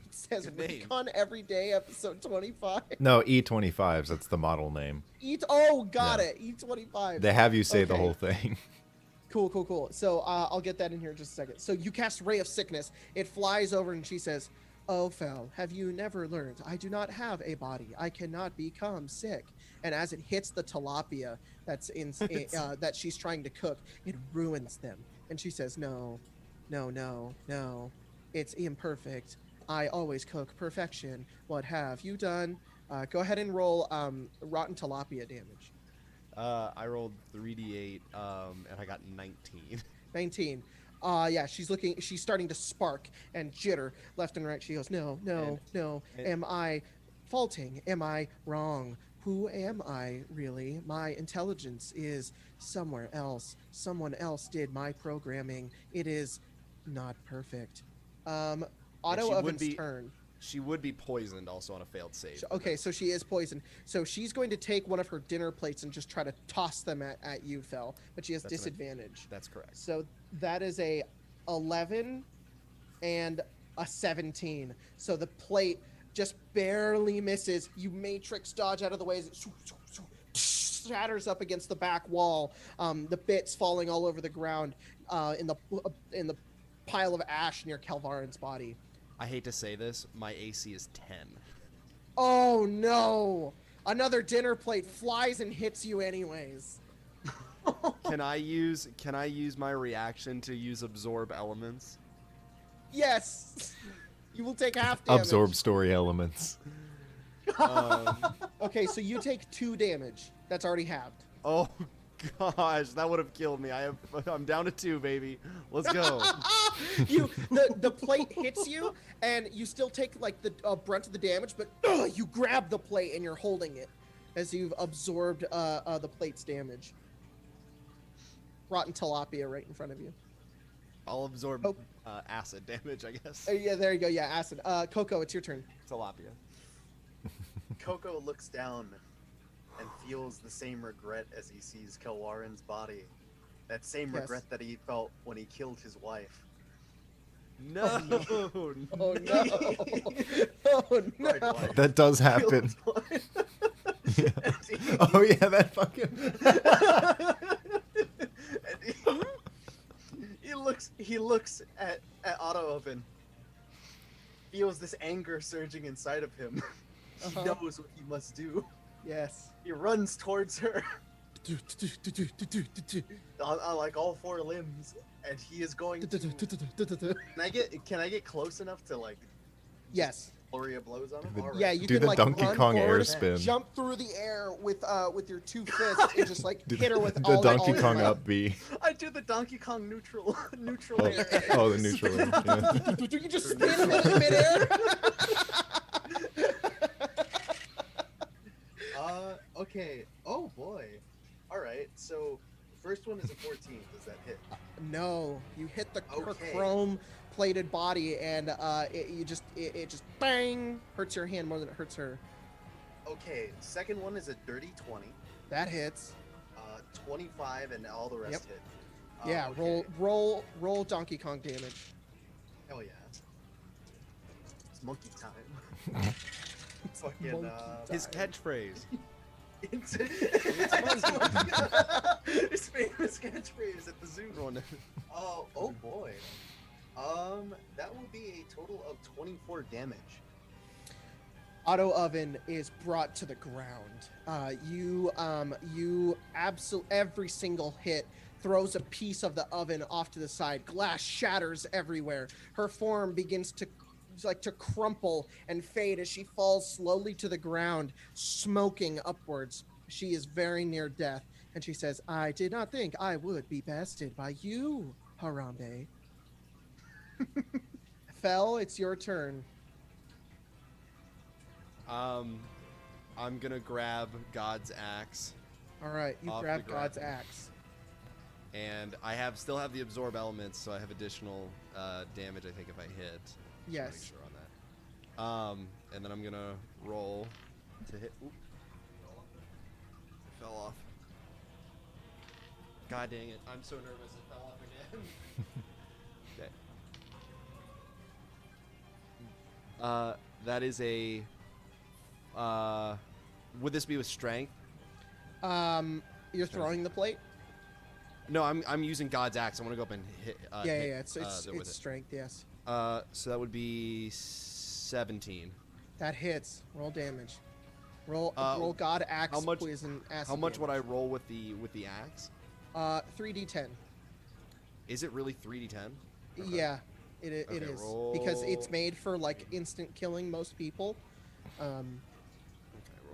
says Good name. Recon Every Day, episode 25. No, E25s. That's the model name. Got Yeah. it. E25. They have you say the Okay. whole thing. Cool. So I'll get that in here in just a second. So you cast Ray of Sickness. It flies over and she says, "Oh, Fel, have you never learned? I do not have a body. I cannot become sick." And as it hits the tilapia that's that she's trying to cook, it ruins them. And she says, "No. It's imperfect. I always cook perfection. What have you done?" Go ahead and roll rotten tilapia damage. I rolled 3d8, and I got 19. 19. Yeah, she's starting to spark and jitter left and right. She goes, no. And- Am I faulting? Am I wrong? Who am I really? My intelligence is somewhere else. Someone else did my programming. It is not perfect. Auto she would Oven's be- turn. She would be poisoned also on a failed save. Okay, so she is poisoned. So she's going to take one of her dinner plates and just try to toss them at you, Fel. But she has That's an- disadvantage. That's correct. So that is a 11 and a 17. So the plate just barely misses. You matrix dodge out of the way as it shatters up against the back wall. The bits falling all over the ground in the pile of ash near Calvarin's body. I hate to say this, my AC is 10. Oh no! Another dinner plate flies and hits you anyways. Can I use my reaction to use absorb elements? Yes! You will take half damage. Absorb story elements. Okay, so you take 2 damage. That's already halved. Oh gosh, that would have killed me. I'm down to 2, baby. Let's go. The plate hits you, and you still take like the brunt of the damage, but you grab the plate and you're holding it as you've absorbed the plate's damage. Rotten tilapia right in front of you. I'll absorb Oh. acid damage, I guess. Yeah, there you go. Yeah, acid. Coco, it's your turn. Tilapia. Coco looks down and feels the same regret as he sees Kelwarin's body. That same Yes. regret that he felt when he killed his wife. No. Oh no! Oh no! Right, wife. That does Killed happen. his wife. And he- Oh yeah, that fucking. and he looks at Otto Oven, feels this anger surging inside of him. Uh-huh. He knows what he must do. Yes. He runs towards her on like all 4 limbs, and he is going to. Can I get close enough to like Yes. Gloria blows on him? All right. Yeah, you Do can the like Donkey run Kong air forward, spin. jump through the air with your 2 fists, and just like hit her with the all Donkey your Kong might. up B. I do the Donkey Kong neutral Oh, air. oh, the neutral. Yeah. You just spin him in midair. Okay. Oh boy. All right. So, first one is a 14. Does that hit? No, you hit her Okay. chrome-plated body, and it just bang hurts your hand more than it hurts her. Okay. Second one is a dirty 20. That hits. 25, and all the rest Yep. hit. Yeah, okay. roll Donkey Kong damage. Hell yeah. It's monkey time. Fucking Monkey His time. catchphrase. It's his famous catchphrase at the zoo. Oh boy. That will be a total of 24 damage. Auto Oven is brought to the ground. Every single hit throws a piece of the oven off to the side. Glass shatters everywhere. Her form begins to crumple and fade as she falls slowly to the ground, smoking upwards. She is very near death, and she says, "I did not think I would be bested by you, Harambe." Fel, it's your turn. I'm gonna grab God's axe. All right, you Off the grab ground. God's axe. And I still have the absorb elements, so I have additional damage. I think if I hit. Just wanna Yes. Make sure on that. And then I'm gonna roll to hit. Oop. It fell off. God dang it! I'm so nervous. It fell off again. Okay. That is a. Would this be with strength? You're throwing the plate. No, I'm using God's axe. I want to go up and hit. Yeah. It's with it. strength. Yes. So that would be 17. That hits. Roll damage. Roll God axe how much- poison acid. How much damage. would I roll with the axe? 3d10. Is it really 3d10? Okay. Yeah, it Okay, is because it's roll. made for like instant killing most people. Okay,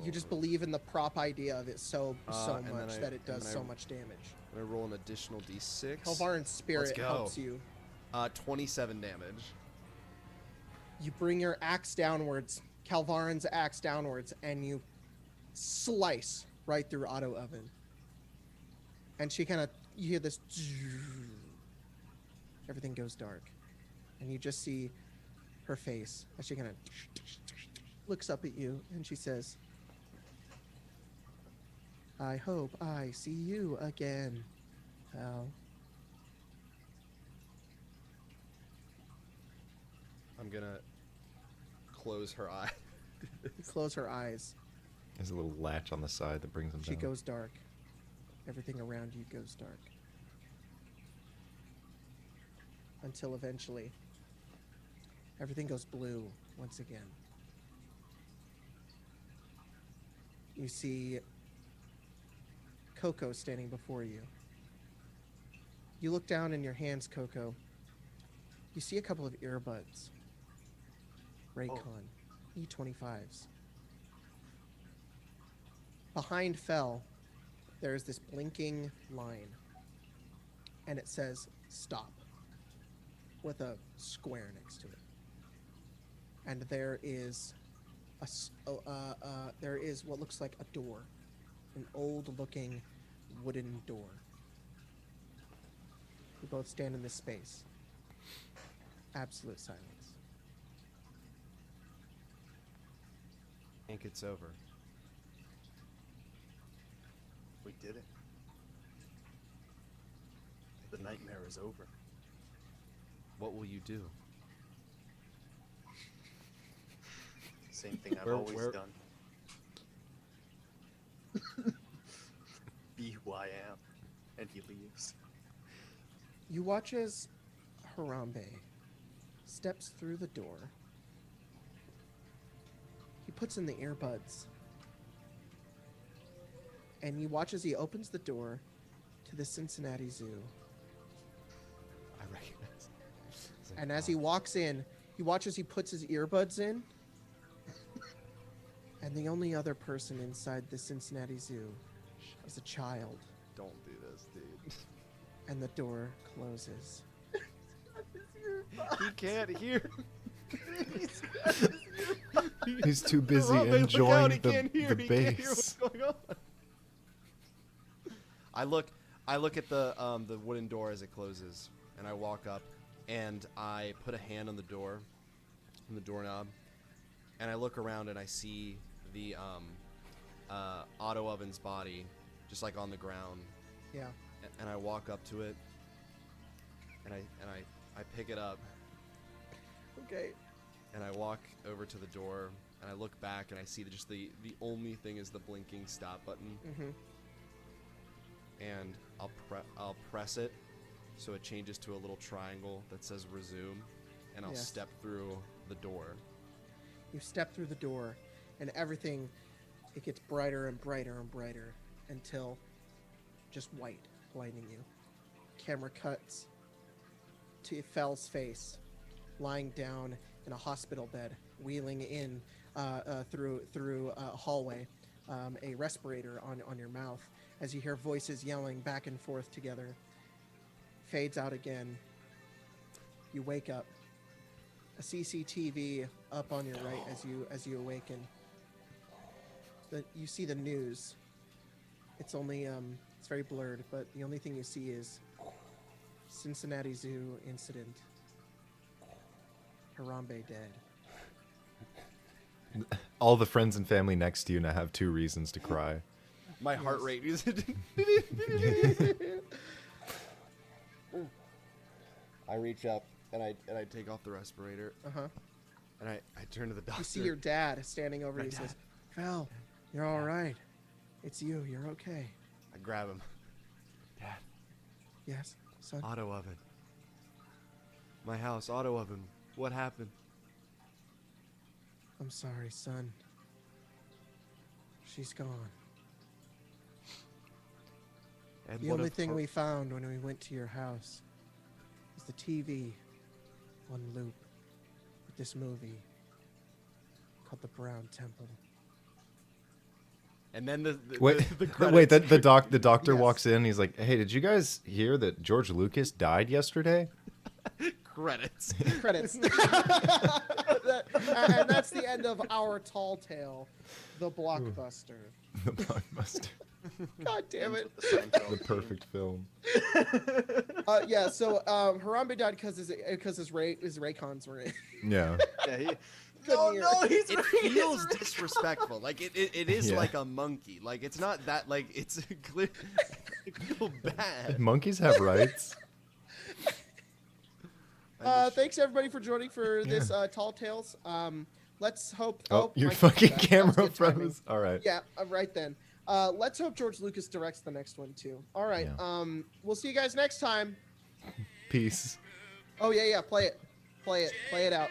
You just roll. believe in the prop idea of it so and then much I- that it and does then so I- much damage. I'm gonna roll an additional d6. Helvarin's spirit go. helps you. 27 damage. You bring your axe downwards, Calvarin's axe downwards, and you slice right through Auto Oven. And she kind of, you hear this, everything goes dark. And you just see her face as she kind of looks up at you and she says, I hope I see you again, pal. I'm gonna close her eye. You close her eyes. There's a little latch on the side that brings them She down. goes dark. Everything around you goes dark. Until eventually, everything goes blue once again. You see Coco standing before you. You look down in your hands, Coco. You see a couple of earbuds. Raycon E25s. Behind Fell, there's this blinking line, and it says "Stop" with a square next to it. And there is there is what looks like a door, an old-looking wooden door. You both stand in this space. Absolute silence. I think it's over. We did it. The nightmare is over. What will you do? Same thing I've Where- always where- done. Be who I am. And he leaves. You watch as Harambe steps through the door. He puts in the earbuds. And you watch as he opens the door to the Cincinnati Zoo. I recognize. It's like, And as he walks in, you watch as he puts his earbuds in. And the only other person inside the Cincinnati Zoo is a child. Don't do this, dude. And the door closes. He can't hear. He's too busy Harambe, look out, enjoying he can't hear. the He can't hear what's bass. going on. I look at the wooden door as it closes, and I walk up, and I put a hand on the door, on the doorknob, and I look around and I see the Auto Oven's body, just like on the ground, Yeah. and I walk up to it, and I pick it up, Okay. and I walk over to the door, and I look back, and I see that just the only thing is the blinking stop button. Mm-hmm. And I'll press it so it changes to a little triangle that says resume, and I'll Yes. step through the door. You step through the door, and everything, it gets brighter and brighter and brighter until just white, blinding you. Camera cuts to Fell's face, lying down in a hospital bed, wheeling in through a hallway, a respirator on your mouth, as you hear voices yelling back and forth together. Fades out again. You wake up. A CCTV up on your right as you awaken. You see the news. It's only It's very blurred, but the only thing you see is Cincinnati Zoo incident. Harambe dead. All the friends and family next to you now have 2 reasons to cry. My heart Yes. rate is. I reach up and I take off the respirator Uh-huh. and I turn to the doctor. You see your dad standing over My you. He dad. says, Val, you're all right. It's you. You're okay. I grab him. Dad, Yes, son. auto oven. My house, auto oven. What happened? I'm sorry, son. She's gone. And The what only if thing her- we found when we went to your house was the TV on loop with this movie called The Brown Temple. And then the Wait, the wait. credits. The doctor Yes. walks in. He's like, "Hey, did you guys hear that George Lucas died yesterday?" credits. Credits. and that's the end of our tall tale, The Blockbuster. The blockbuster, God damn Ends it. with the Seinfeld the theme. perfect film. Yeah, so Harambe died because his Raycons were in. Yeah. Yeah, he. Couldn't Oh hear. no, he's It feels disrespectful. Like it is Yeah. like a monkey. Like it's not that. Like it's clear. I feel bad. Monkeys have rights. Thanks everybody for joining for this Tall Tales. Let's hope. Oh, your my- fucking that was camera good timing. froze. All right. Yeah, right then. Let's hope George Lucas directs the next one too. All right. Yeah. We'll see you guys next time. Peace. Oh yeah, play it out.